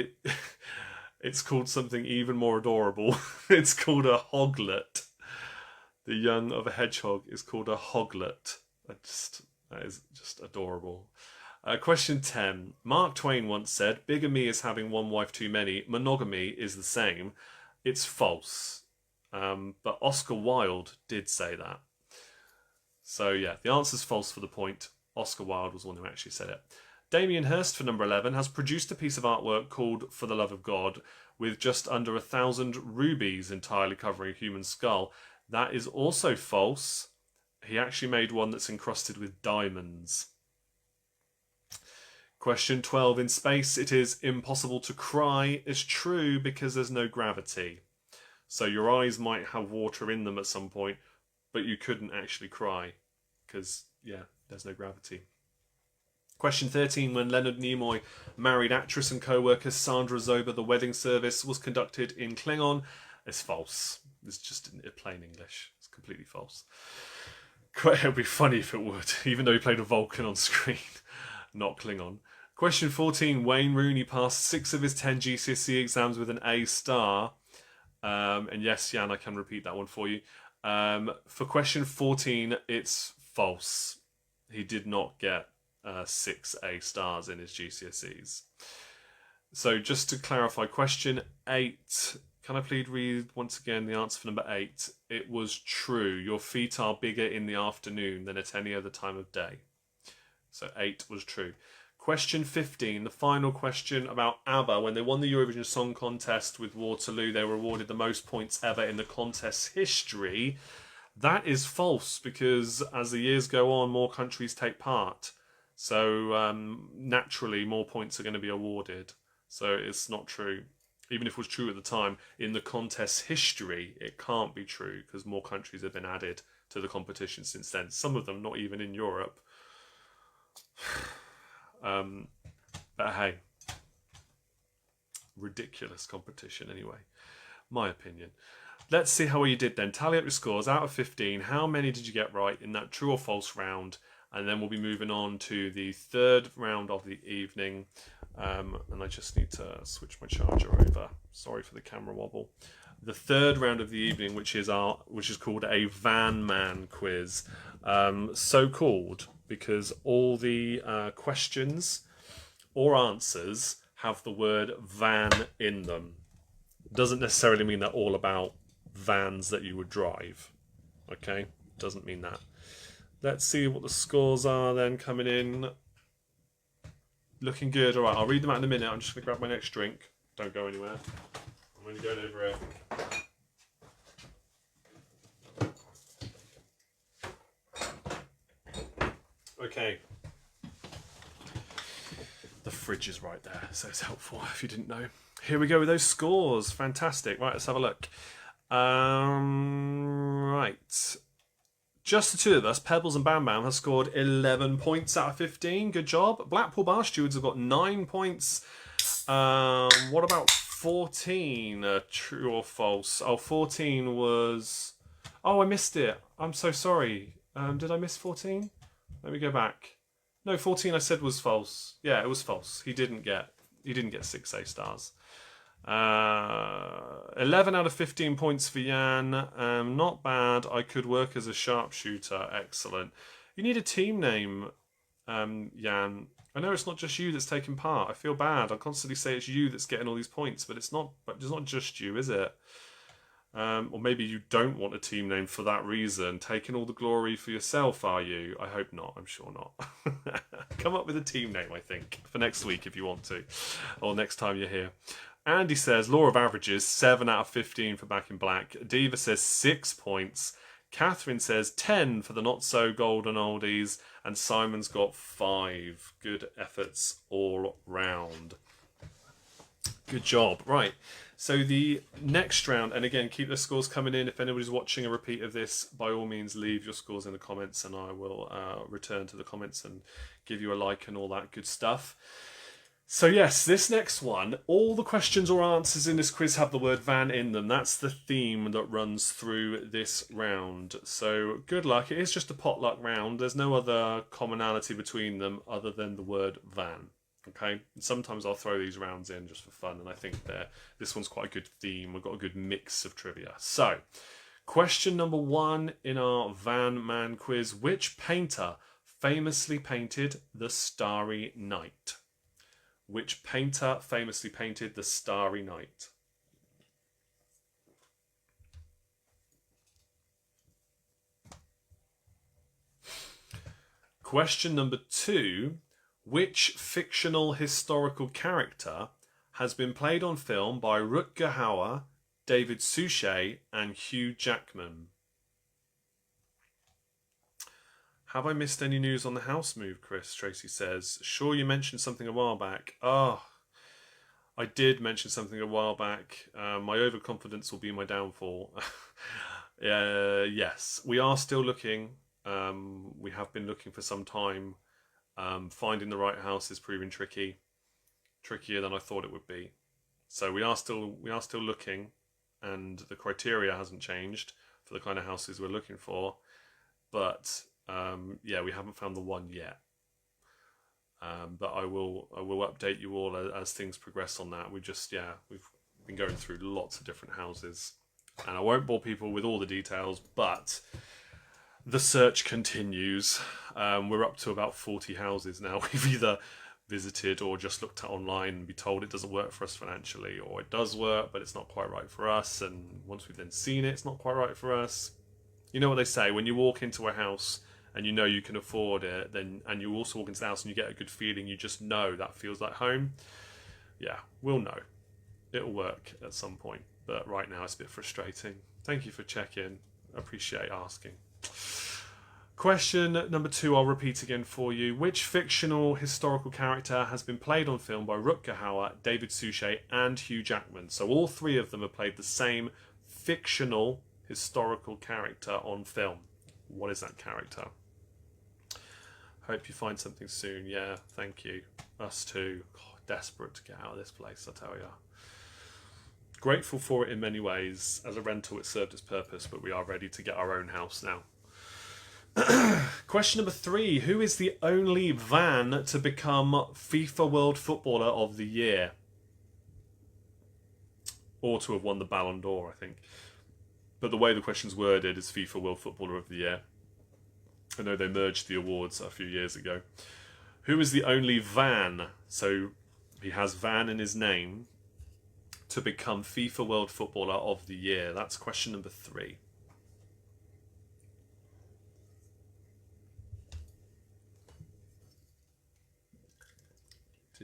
it's called something even more adorable. It's called a hoglet. The young of a hedgehog is called a hoglet. That is just adorable. Question 10. Mark Twain once said, bigamy is having one wife too many. Monogamy is the same. It's false. But Oscar Wilde did say that. So yeah, the answer's false for the point. Oscar Wilde was the one who actually said it. Damien Hirst for number 11 has produced a piece of artwork called For the Love of God with just under 1,000 rubies entirely covering a human skull. That is also false. He actually made one that's encrusted with diamonds. Question 12. In space, it is impossible to cry. It's true because there's no gravity. So your eyes might have water in them at some point, but you couldn't actually cry because, yeah, there's no gravity. Question 13. When Leonard Nimoy married actress and co-worker Sandra Zoba, the wedding service was conducted in Klingon. It's false. It's just in plain English. It's completely false. It would be funny if it would, even though he played a Vulcan on screen, not Klingon. Question 14. Wayne Rooney passed 6 of his 10 GCSE exams with an A star. And yes, Jan, I can repeat that one for you. For question 14, it's false. He did not get 6 A stars in his GCSEs. So just to clarify, question 8. Can I please read once again the answer for number 8? It was true. Your feet are bigger in the afternoon than at any other time of day. So 8 was true. Question 15, the final question about ABBA. When they won the Eurovision Song Contest with Waterloo, they were awarded the most points ever in the contest's history. That is false because as the years go on, more countries take part. So naturally, more points are going to be awarded. So it's not true. Even if it was true at the time, in the contest's history, it can't be true because more countries have been added to the competition since then. Some of them not even in Europe. But hey, ridiculous competition anyway, my opinion. Let's see how well you did then. Tally up your scores out of 15. How many did you get right in that true or false round? And then we'll be moving on to the third round of the evening. And I just need to switch my charger over. Sorry for the camera wobble. The third round of the evening, which is called a Van Man quiz. So called because all the questions or answers have the word van in them. Doesn't necessarily mean they're all about vans that you would drive. Okay? Doesn't mean that. Let's see what the scores are then coming in. Looking good. All right, I'll read them out in a minute. I'm just going to grab my next drink. Don't go anywhere. I'm only going over here. Okay. The fridge is right there, so it's helpful if you didn't know. Here we go with those scores. Fantastic. Right, let's have a look. Right. Just the two of us, Pebbles and Bam Bam, have scored 11 points out of 15. Good job. Blackpool Bar Stewards have got 9 points. What about 14? True or false? Oh, 14 was... Oh, I missed it. I'm so sorry. Did I miss 14? Let me go back. No, 14 I said was false. Yeah, it was false. He didn't get 6 A stars. 11 out of 15 points for Jan. Not bad. I could work as a sharpshooter. Excellent. You need a team name, Jan. I know it's not just you that's taking part. I feel bad. I constantly say it's you that's getting all these points, but it's not just you, is it? Or maybe you don't want a team name for that reason. Taking all the glory for yourself, are you? I hope not. I'm sure not. Come up with a team name, I think, for next week if you want to. Or next time you're here. Andy says, law of averages, 7 out of 15 for Back in Black. Diva says 6 points. Catherine says 10 for the not-so-golden oldies. And Simon's got 5. Good efforts all round. Good job. Right. So the next round, and again, keep the scores coming in. If anybody's watching a repeat of this, by all means, leave your scores in the comments and I will return to the comments and give you a like and all that good stuff. So yes, this next one, all the questions or answers in this quiz have the word van in them. That's the theme that runs through this round. So good luck. It is just a potluck round. There's no other commonality between them other than the word van. Okay, and sometimes I'll throw these rounds in just for fun, and I think this one's quite a good theme. We've got a good mix of trivia. So, question number 1 in our Van Man quiz. Which painter famously painted The Starry Night? Which painter famously painted The Starry Night? Question number 2. Which fictional historical character has been played on film by Rutger Hauer, David Suchet, and Hugh Jackman? Have I missed any news on the house move, Chris? Tracy says. Sure, you mentioned something a while back. Oh, I did mention something a while back. My overconfidence will be my downfall. Yes, we are still looking. We have been looking for some time. Finding the right house is proving trickier than I thought it would be. So we are still looking, and the criteria hasn't changed for the kind of houses we're looking for. But yeah, we haven't found the one yet. But I will update you all as things progress on that. We've been going through lots of different houses, and I won't bore people with all the details, but the search continues. We're up to about 40 houses now. We've either visited or just looked at online and be told it doesn't work for us financially, or it does work but it's not quite right for us, and once we've then seen it, it's not quite right for us. You know what they say, when you walk into a house and you know you can afford it, then and you also walk into the house and you get a good feeling, you just know that feels like home. Yeah, we'll know. It'll work at some point, but right now it's a bit frustrating. Thank you for checking. I appreciate asking. Question number 2, I'll repeat again for you. Which fictional historical character has been played on film by Rutger Hauer, David Suchet, and Hugh Jackman? So all 3 of them have played the same fictional historical character on film. What is that character? Hope you find something soon. Yeah, thank you. Us too. Oh, desperate to get out of this place, I tell you. Grateful for it in many ways. As a rental, it served its purpose, but we are ready to get our own house now. Question number 3. Who is the only Van to become FIFA World Footballer of the Year? Or to have won the Ballon d'Or, I think. But the way the question's worded is FIFA World Footballer of the Year. I know they merged the awards a few years ago. Who is the only Van, so he has Van in his name, to become FIFA World Footballer of the Year? That's question number 3.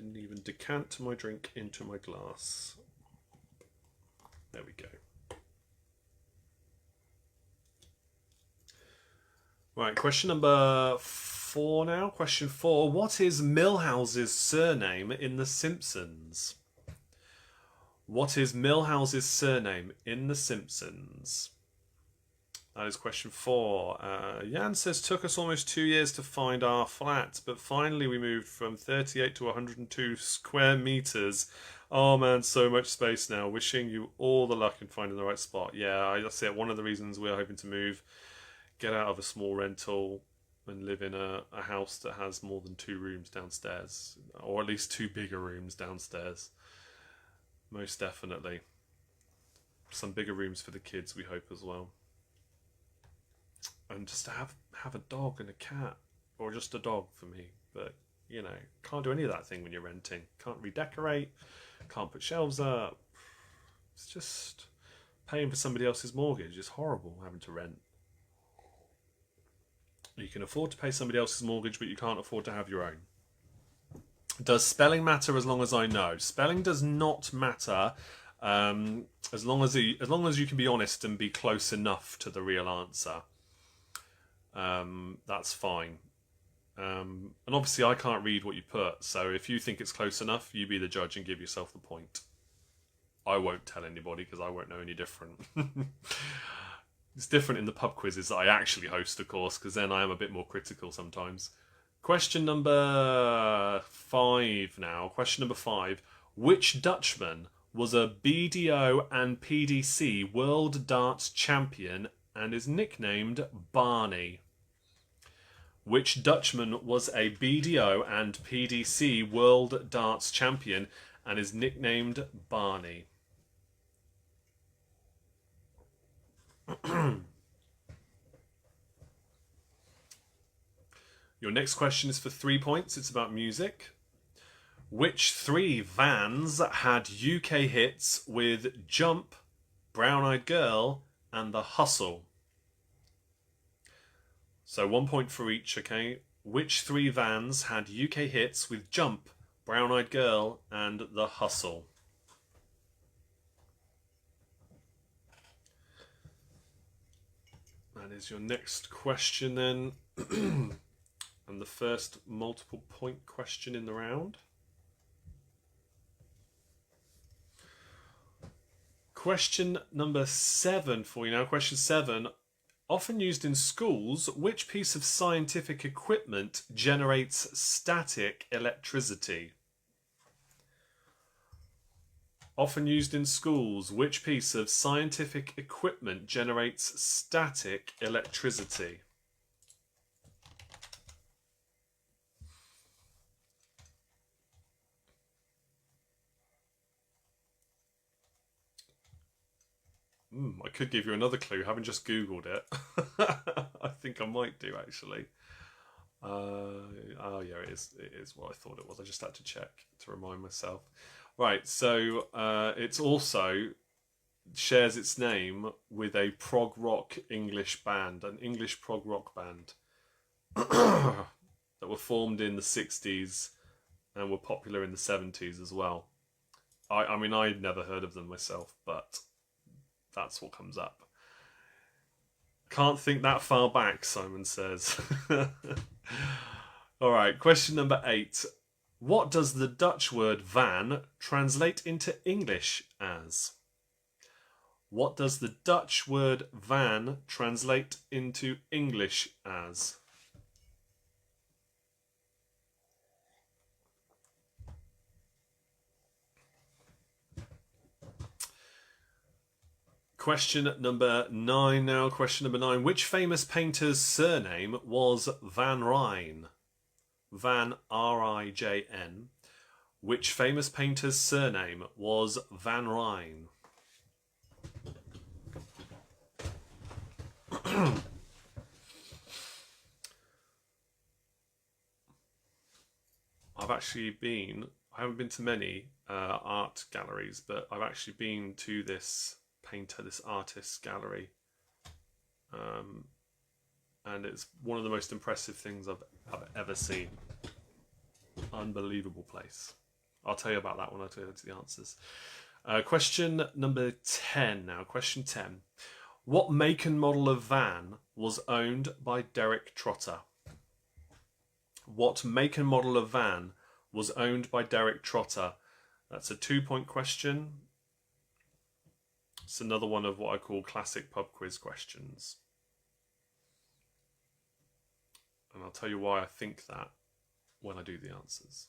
Didn't even decant my drink into my glass. There we go. Right, question number 4 now. Question 4. What is Milhouse's surname in The Simpsons? What is Milhouse's surname in The Simpsons? That is question 4. Jan says, took us almost 2 years to find our flat, but finally we moved from 38 to 102 square meters. Oh man, so much space now. Wishing you all the luck in finding the right spot. Yeah, that's it. One of the reasons we're hoping to move, get out of a small rental and live in a house that has more than 2 rooms downstairs, or at least 2 bigger rooms downstairs. Most definitely. Some bigger rooms for the kids, we hope, as well. And just to have a dog and a cat, or just a dog for me. But, you know, can't do any of that thing when you're renting. Can't redecorate, can't put shelves up. It's just paying for somebody else's mortgage. It's horrible having to rent. You can afford to pay somebody else's mortgage, but you can't afford to have your own. Does spelling matter as long as I know? Spelling does not matter as long as you can be honest and be close enough to the real answer. That's fine. And obviously I can't read what you put, so if you think it's close enough, you be the judge and give yourself the point. I won't tell anybody because I won't know any different. It's different in the pub quizzes that I actually host, of course, because then I am a bit more critical sometimes. Question number 5 now. Question number 5. Which Dutchman was a BDO and PDC World Darts Champion and is nicknamed Barney? Which Dutchman was a BDO and PDC World Darts Champion and is nicknamed Barney? Your next question is for 3 points. It's about music. Which 3 Vans had UK hits with Jump, Brown Eyed Girl, and The Hustle? So 1 point for each, okay? Which 3 Vans had UK hits with Jump, Brown Eyed Girl, and The Hustle? That is your next question then. And the first multiple point question in the round. Question number 7 for you now. Question 7. Often used in schools, which piece of scientific equipment generates static electricity? Often used in schools, which piece of scientific equipment generates static electricity? I could give you another clue, having just Googled it. I think I might do, actually. Oh, yeah, it is what I thought it was. I just had to check to remind myself. Right, so it's also shares its name with a prog rock English band, an English prog rock band that were formed in the 60s and were popular in the 70s as well. I mean, I'd never heard of them myself, but that's what comes up. Can't think that far back, Simon says. All right, question number 8. What does the Dutch word van translate into English as? What does the Dutch word van translate into English as? Question number 9 now. Question number 9. Which famous painter's surname was Van Rijn? Van, R-I-J-N. Which famous painter's surname was Van Rijn? I haven't been to many art galleries, but I've actually been to this painter, this artist's gallery, and it's one of the most impressive things I've ever seen. Unbelievable place. I'll tell you about that when I tell you the answers. Question number 10 now. Question 10. What make and model of van was owned by Derek Trotter? What make and model of van was owned by Derek Trotter? That's a 2-point question. It's another one of what I call classic pub quiz questions. And I'll tell you why I think that when I do the answers.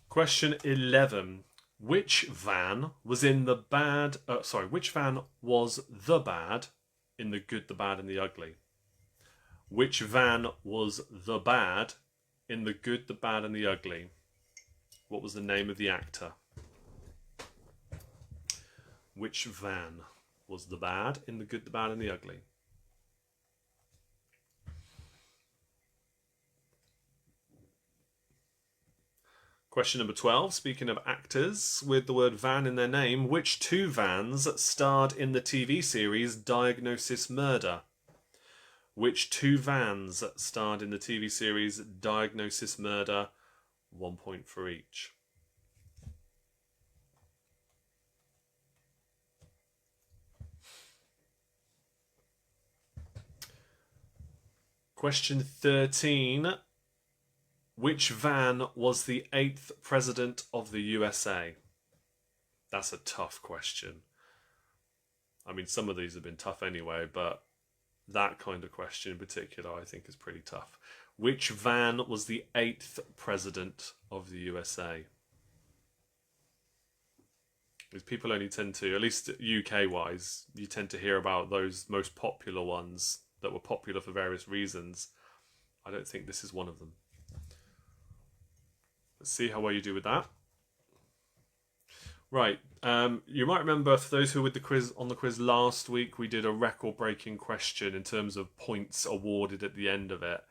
Question 11. Which van was in the bad... which van was the bad in The Good, the Bad and the Ugly? Which van was the bad in The Good, the Bad and the Ugly? What was the name of the actor? Which van was the bad in The Good, the Bad and the Ugly? Question number 12. Speaking of actors with the word van in their name, which two vans starred in the TV series Diagnosis Murder? Which two vans starred in the TV series Diagnosis Murder? 1 point for each. Question 13. Which van was the 8th president of the USA? That's a tough question. I mean, some of these have been tough anyway, but that kind of question in particular I think is pretty tough. Which van was the 8th president of the USA? Because people only tend to, at least UK-wise, you tend to hear about those most popular ones that were popular for various reasons. I don't think this is one of them. Let's see how well you do with that. Right, you might remember, for those who were with the quiz on the quiz last week, we did a record-breaking question in terms of points awarded at the end of it.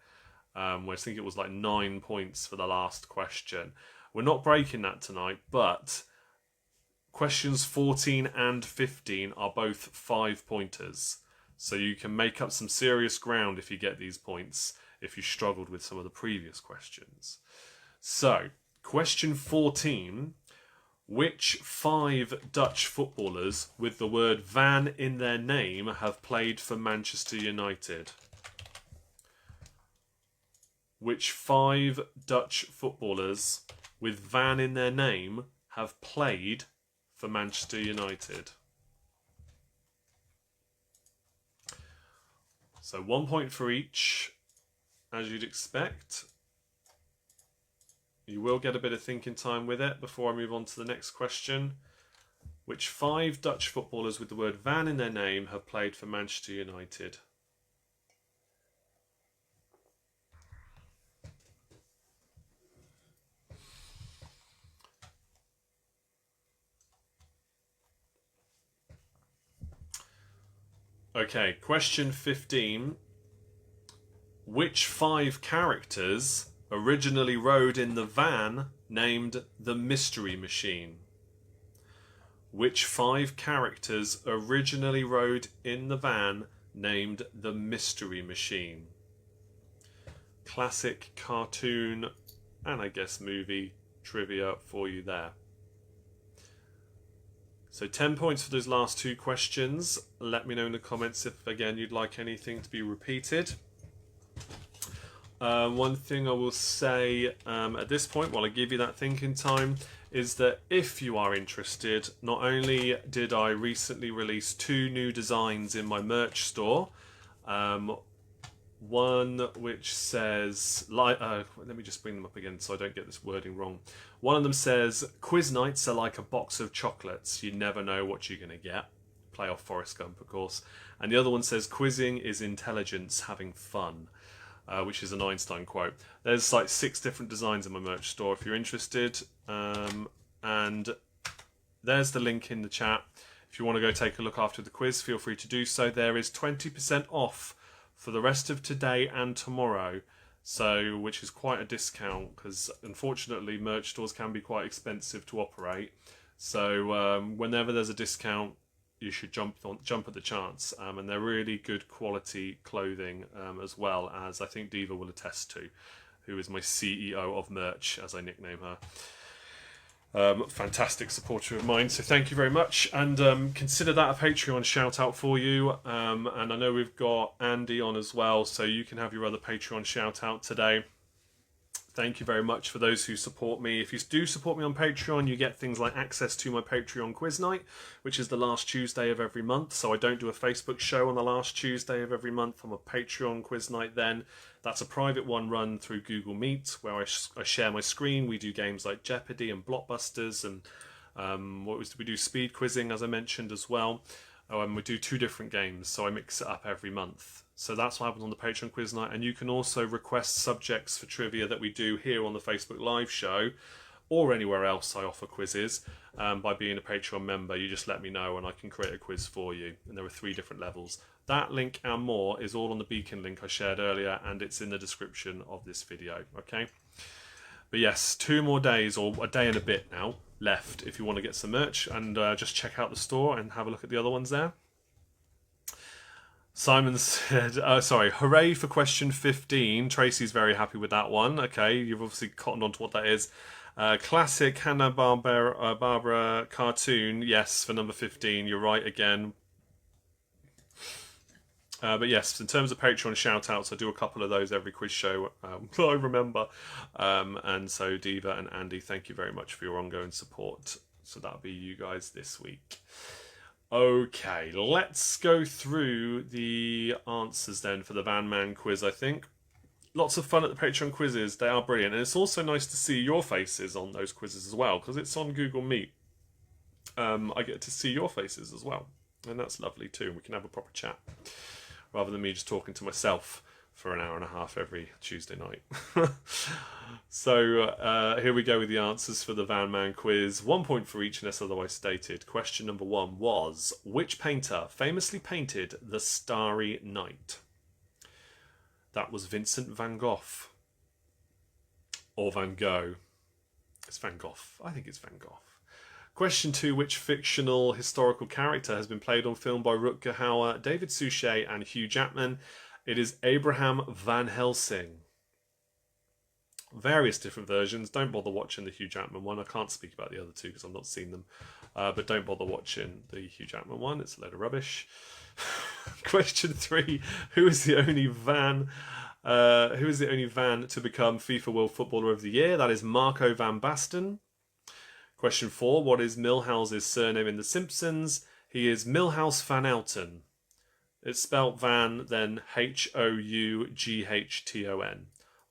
Where I think it was like 9 points for the last question. We're not breaking that tonight, but questions 14 and 15 are both 5-pointers. So you can make up some serious ground if you get these points, if you struggled with some of the previous questions. So, question 14. Which 5 Dutch footballers with the word van in their name have played for Manchester United? Which 5 Dutch footballers with van in their name have played for Manchester United? So 1 point for each, as you'd expect. You will get a bit of thinking time with it before I move on to the next question. Which 5 Dutch footballers with the word van in their name have played for Manchester United? Okay, question 15. Which 5 characters originally rode in the van named the Mystery Machine? Which 5 characters originally rode in the van named the Mystery Machine? Classic cartoon and I guess movie trivia for you there. So 10 points for those last 2 questions. Let me know in the comments if, again, you'd like anything to be repeated. One thing I will say at this point, while I give you that thinking time, is that if you are interested, not only did I recently release 2 new designs in my merch store, one which says, let me just bring them up again so I don't get this wording wrong. One of them says, quiz nights are like a box of chocolates. You never know what you're going to get. Play off Forrest Gump, of course. And the other one says, quizzing is intelligence having fun, which is an Einstein quote. There's like 6 different designs in my merch store if you're interested. And there's the link in the chat. If you want to go take a look after the quiz, feel free to do so. There is 20% off for the rest of today and tomorrow, so which is quite a discount because unfortunately merch stores can be quite expensive to operate. So whenever there's a discount, you should jump at the chance. And they're really good quality clothing, as well as I think Diva will attest to, who is my CEO of merch, as I nickname her. Fantastic supporter of mine, so thank you very much, and consider that a Patreon shout out for you. And I know we've got Andy on as well, so you can have your other Patreon shout out today. Thank you very much for those who support me. If you do support me on Patreon, you get things like access to my Patreon quiz night, which is the last Tuesday of every month. So I don't do a Facebook show on the last Tuesday of every month. I'm a Patreon quiz night then. That's a private one run through Google Meet, where I share my screen. We do games like Jeopardy and Blockbusters, and we do speed quizzing, as I mentioned, as well. And we do 2 different games, so I mix it up every month. So that's what happens on the Patreon quiz night. And you can also request subjects for trivia that we do here on the Facebook live show, or anywhere else I offer quizzes, by being a Patreon member. You just let me know and I can create a quiz for you. And there are 3 different levels. That link and more is all on the Beacon link I shared earlier, and it's in the description of this video, okay? But yes, 2 more days, or a day and a bit now, left if you want to get some merch, and just check out the store and have a look at the other ones there. Simon said, hooray for question 15. Tracy's very happy with that one. Okay, you've obviously cottoned on to what that is. Classic Hanna-Barbera cartoon. Yes, for number 15. You're right again. But yes, in terms of Patreon shout-outs, I do a couple of those every quiz show, I remember. And so Diva and Andy, thank you very much for your ongoing support. So that'll be you guys this week. Okay, let's go through the answers then for the Van Man quiz, I think. Lots of fun at the Patreon quizzes. They are brilliant. And it's also nice to see your faces on those quizzes as well, because it's on Google Meet. I get to see your faces as well. And that's lovely too. We can have a proper chat, rather than me just talking to myself for an hour and a half every Tuesday night. So here we go with the answers for the Van Man quiz. 1 point for each unless otherwise stated. Question number 1 was, which painter famously painted The Starry Night? That was Vincent van Gogh. Or Van Gogh. It's Van Gogh. I think it's Van Gogh. Question 2, which fictional historical character has been played on film by Rutger Hauer, David Suchet and Hugh Jackman? It is Abraham Van Helsing. Various different versions. Don't bother watching the Hugh Jackman one. I can't speak about the other 2 because I've not seen them. But don't bother watching the Hugh Jackman one. It's a load of rubbish. Question 3, who is the only Van to become FIFA World Footballer of the Year? That is Marco van Basten. Question 4, what is Milhouse's surname in The Simpsons? He is Milhouse van Houten. It's spelt Van, then Houghton.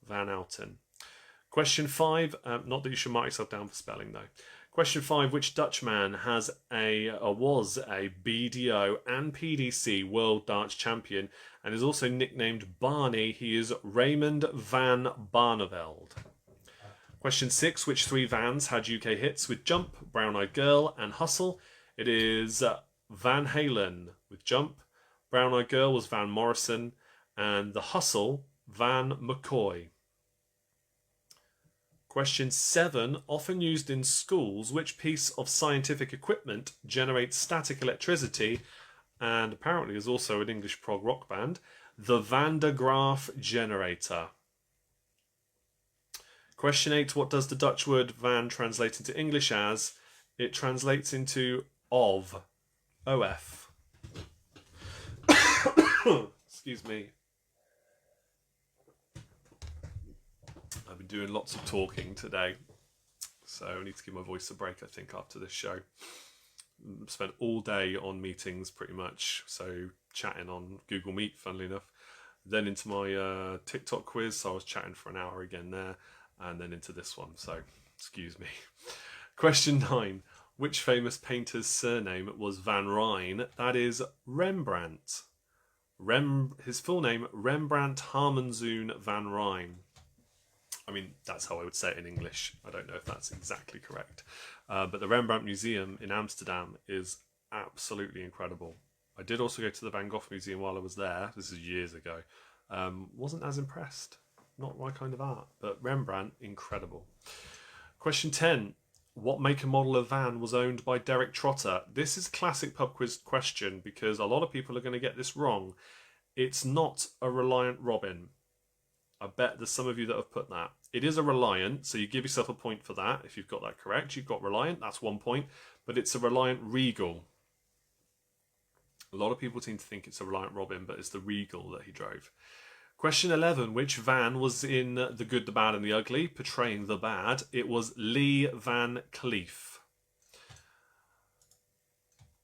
Van Houten. Question 5, not that you should mark yourself down for spelling though. Question 5, which Dutchman was a BDO and PDC World Darts Champion and is also nicknamed Barney? He is Raymond van Barneveld. Question 6, which 3 Vans had UK hits with Jump, Brown Eyed Girl and Hustle? It is Van Halen with Jump, Brown Eyed Girl was Van Morrison, and the Hustle, Van McCoy. Question 7, often used in schools, which piece of scientific equipment generates static electricity and apparently is also an English prog rock band? The Van der Graaf generator. Question 8, what does the Dutch word van translate into English as? It translates into of. O-F. Excuse me. I've been doing lots of talking today, so I need to give my voice a break, I think, after this show. Spent all day on meetings, pretty much, so chatting on Google Meet, funnily enough. Then into my TikTok quiz, so I was chatting for an hour again there, and then into this one, so excuse me. Question 9. Which famous painter's surname was Van Rijn? That is Rembrandt. His full name, Rembrandt Harmenzoon van Rijn. I mean, that's how I would say it in English. I don't know if that's exactly correct. But the Rembrandt Museum in Amsterdam is absolutely incredible. I did also go to the Van Gogh Museum while I was there. This is years ago. Wasn't as impressed. Not my kind of art. But Rembrandt, incredible. Question 10. What make and model of van was owned by Derek Trotter? This is a classic pub quiz question because a lot of people are going to get this wrong. It's not a Reliant Robin. I bet there's some of you that have put that. It is a Reliant, so you give yourself a point for that. If you've got that correct, you've got Reliant, that's 1 point. But it's a Reliant Regal. A lot of people seem to think it's a Reliant Robin, but it's the Regal that he drove. Question 11. Which van was in The Good, the Bad and the Ugly, portraying the bad? It was Lee Van Cleef.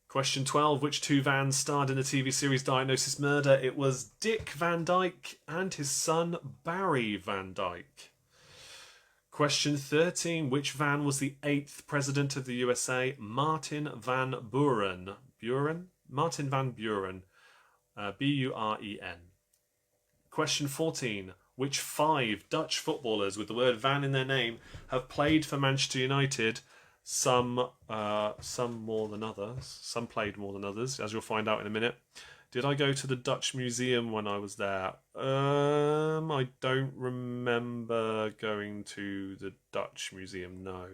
Question 12. Which two vans starred in the TV series Diagnosis Murder? It was Dick Van Dyke and his son Barry Van Dyke. Question 13. Which van was the 8th president of the USA? Martin Van Buren. Martin Van Buren. B-U-R-E-N. Question 14. Which 5 Dutch footballers with the word van in their name have played for Manchester United? Some more than others. Some played more than others, as you'll find out in a minute. Did I go to the Dutch Museum when I was there? I don't remember going to the Dutch Museum, no.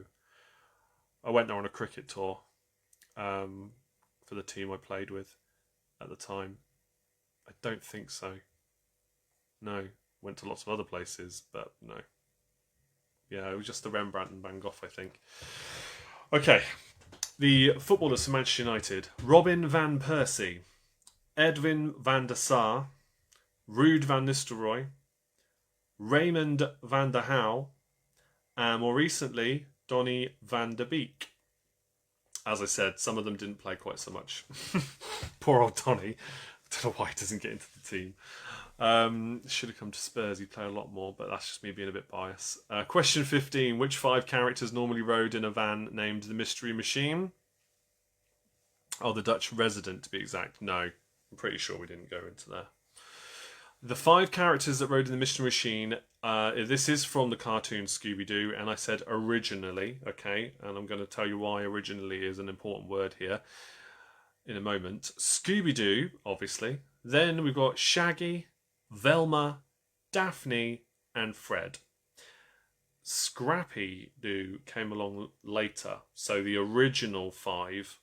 I went there on a cricket tour for the team I played with at the time. I don't think so. No, went to lots of other places, but no. Yeah, it was just the Rembrandt and Van Gogh, I think. Okay, the footballers for Manchester United. Robin van Persie, Edwin van der Sar, Ruud van Nistelrooy, Raymond van der Houw, and more recently, Donny van der Beek. As I said, some of them didn't play quite so much. Poor old Donny. I don't know why he doesn't get into the team. Should have come to Spurs, he'd play a lot more, but that's just me being a bit biased. Question 15. Which 5 characters normally rode in a van named the Mystery Machine? Oh, the Dutch resident, to be exact. No, I'm pretty sure we didn't go into there. The 5 characters that rode in the Mystery Machine, this is from the cartoon Scooby-Doo, and I said originally, okay, and I'm going to tell you why originally is an important word here in a moment. Scooby-Doo, obviously. Then we've got Shaggy, Velma, Daphne, and Fred. Scrappy-Doo came along later, so the original 5,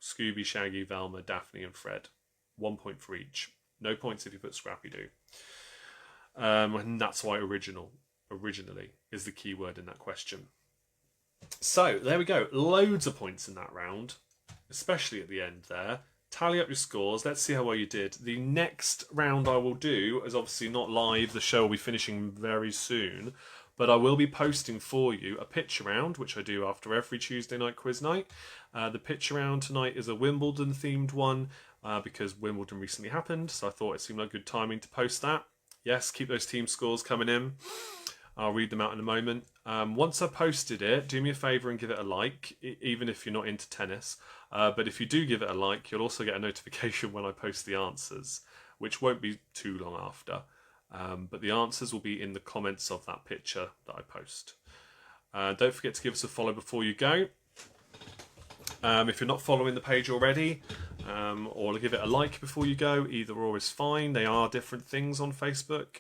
Scooby, Shaggy, Velma, Daphne, and Fred. 1 point for each. No points if you put Scrappy-Doo. And that's why originally, is the key word in that question. So, there we go. Loads of points in that round, especially at the end there. Tally up your scores. Let's see how well you did. The next round I will do is obviously not live. The show will be finishing very soon. But I will be posting for you a picture round, which I do after every Tuesday night quiz night. The picture round tonight is a Wimbledon-themed one because Wimbledon recently happened. So I thought it seemed like good timing to post that. Yes, keep those team scores coming in. I'll read them out in a moment. Once I posted it, do me a favour and give it a like, even if you're not into tennis. But if you do give it a like, you'll also get a notification when I post the answers, which won't be too long after. But the answers will be in the comments of that picture that I post. Don't forget to give us a follow before you go. If you're not following the page already, or give it a like before you go, either or is fine. They are different things on Facebook.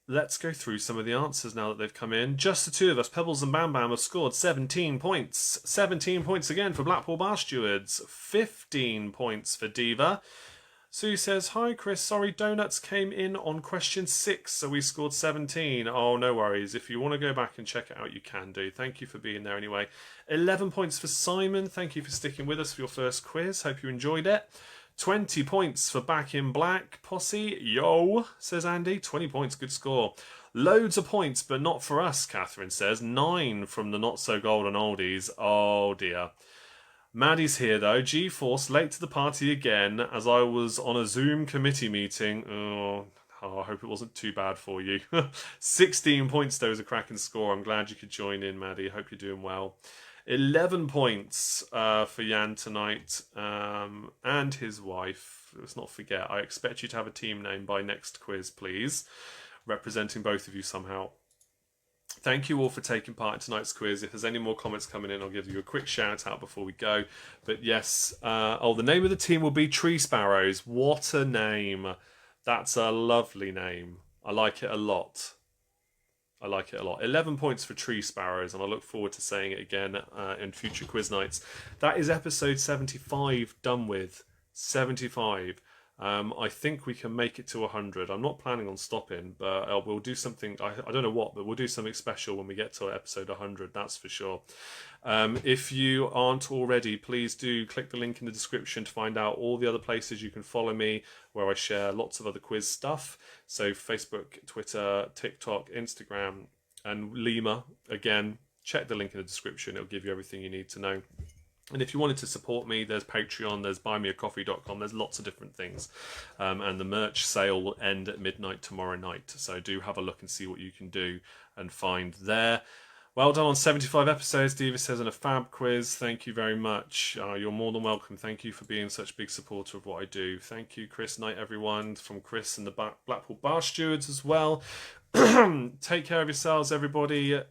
Let's go through some of the answers now that they've come in. Just the two of us, Pebbles and Bam Bam, have scored 17 points. 17 points again for Blackpool Bar Stewards. 15 points for Diva. Sue says, hi Chris, sorry, donuts came in on question 6, so we scored 17. Oh, no worries. If you want to go back and check it out, you can do. Thank you for being there anyway. 11 points for Simon. Thank you for sticking with us for your first quiz. Hope you enjoyed it. 20 points for Back in Black Posse. Yo, says Andy. 20 points, good score. Loads of points, but not for us, Catherine says. 9 from the Not So Golden Oldies. Oh, dear. Maddie's here, though. G-Force, late to the party again, as I was on a Zoom committee meeting. Oh, I hope it wasn't too bad for you. 16 points, though, is a cracking score. I'm glad you could join in, Maddie. Hope you're doing well. 11 points for Jan tonight and his wife. Let's not forget, I expect you to have a team name by next quiz, please, representing both of you somehow. Thank you all for taking part in tonight's quiz. If there's any more comments coming in, I'll give you a quick shout out before we go. But yes, the name of the team will be Tree Sparrows. What a name. That's a lovely name. I like it a lot. I like it a lot. 11 points for tree sparrows, and I look forward to saying it again in future quiz nights. That is episode 75 done with. 75. I think we can make it to 100. I'm not planning on stopping, but we'll do something. I don't know what, but we'll do something special when we get to episode 100. That's for sure. If you aren't already, please do click the link in the description to find out all the other places you can follow me, where I share lots of other quiz stuff. So Facebook, Twitter, TikTok, Instagram, and Lima. Again, check the link in the description. It'll give you everything you need to know. And if you wanted to support me, there's Patreon, there's buymeacoffee.com, there's lots of different things. And the merch sale will end at midnight tomorrow night. So do have a look and see what you can do and find there. Well done on 75 episodes, Diva says, in a fab quiz. Thank you very much. You're more than welcome. Thank you for being such a big supporter of what I do. Thank you, Chris. Night, everyone. From Chris and the Blackpool Bar Stewards as well. Take care of yourselves, everybody.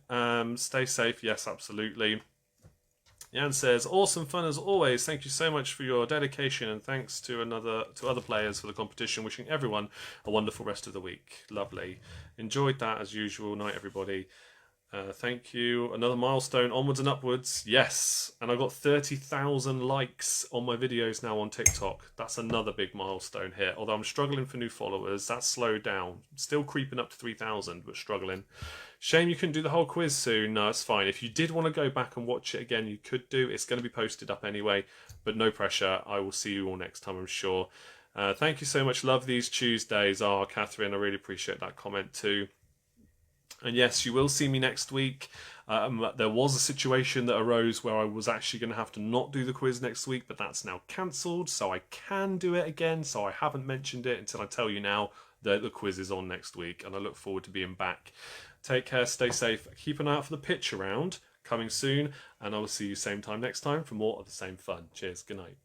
Stay safe. Yes, absolutely. Jan says, awesome fun as always. Thank you so much for your dedication, and thanks to other players for the competition. Wishing everyone a wonderful rest of the week. Lovely. Enjoyed that as usual. Night, everybody. Thank you. Another milestone, onwards and upwards. Yes, and I got 30,000 likes on my videos now on TikTok. That's another big milestone here. Although I'm struggling for new followers, that's slowed down. Still creeping up to 3,000, but struggling. Shame you couldn't do the whole quiz soon. No, it's fine. If you did want to go back and watch it again, you could do. It's going to be posted up anyway, but no pressure. I will see you all next time, I'm sure. Thank you so much. Love these Tuesdays. Catherine, I really appreciate that comment too. And yes, you will see me next week. There was a situation that arose where I was actually going to have to not do the quiz next week, but that's now cancelled, so I can do it again. So I haven't mentioned it until I tell you now that the quiz is on next week, and I look forward to being back. Take care, stay safe, keep an eye out for the pitch around, coming soon, and I will see you same time next time for more of the same fun. Cheers, good night.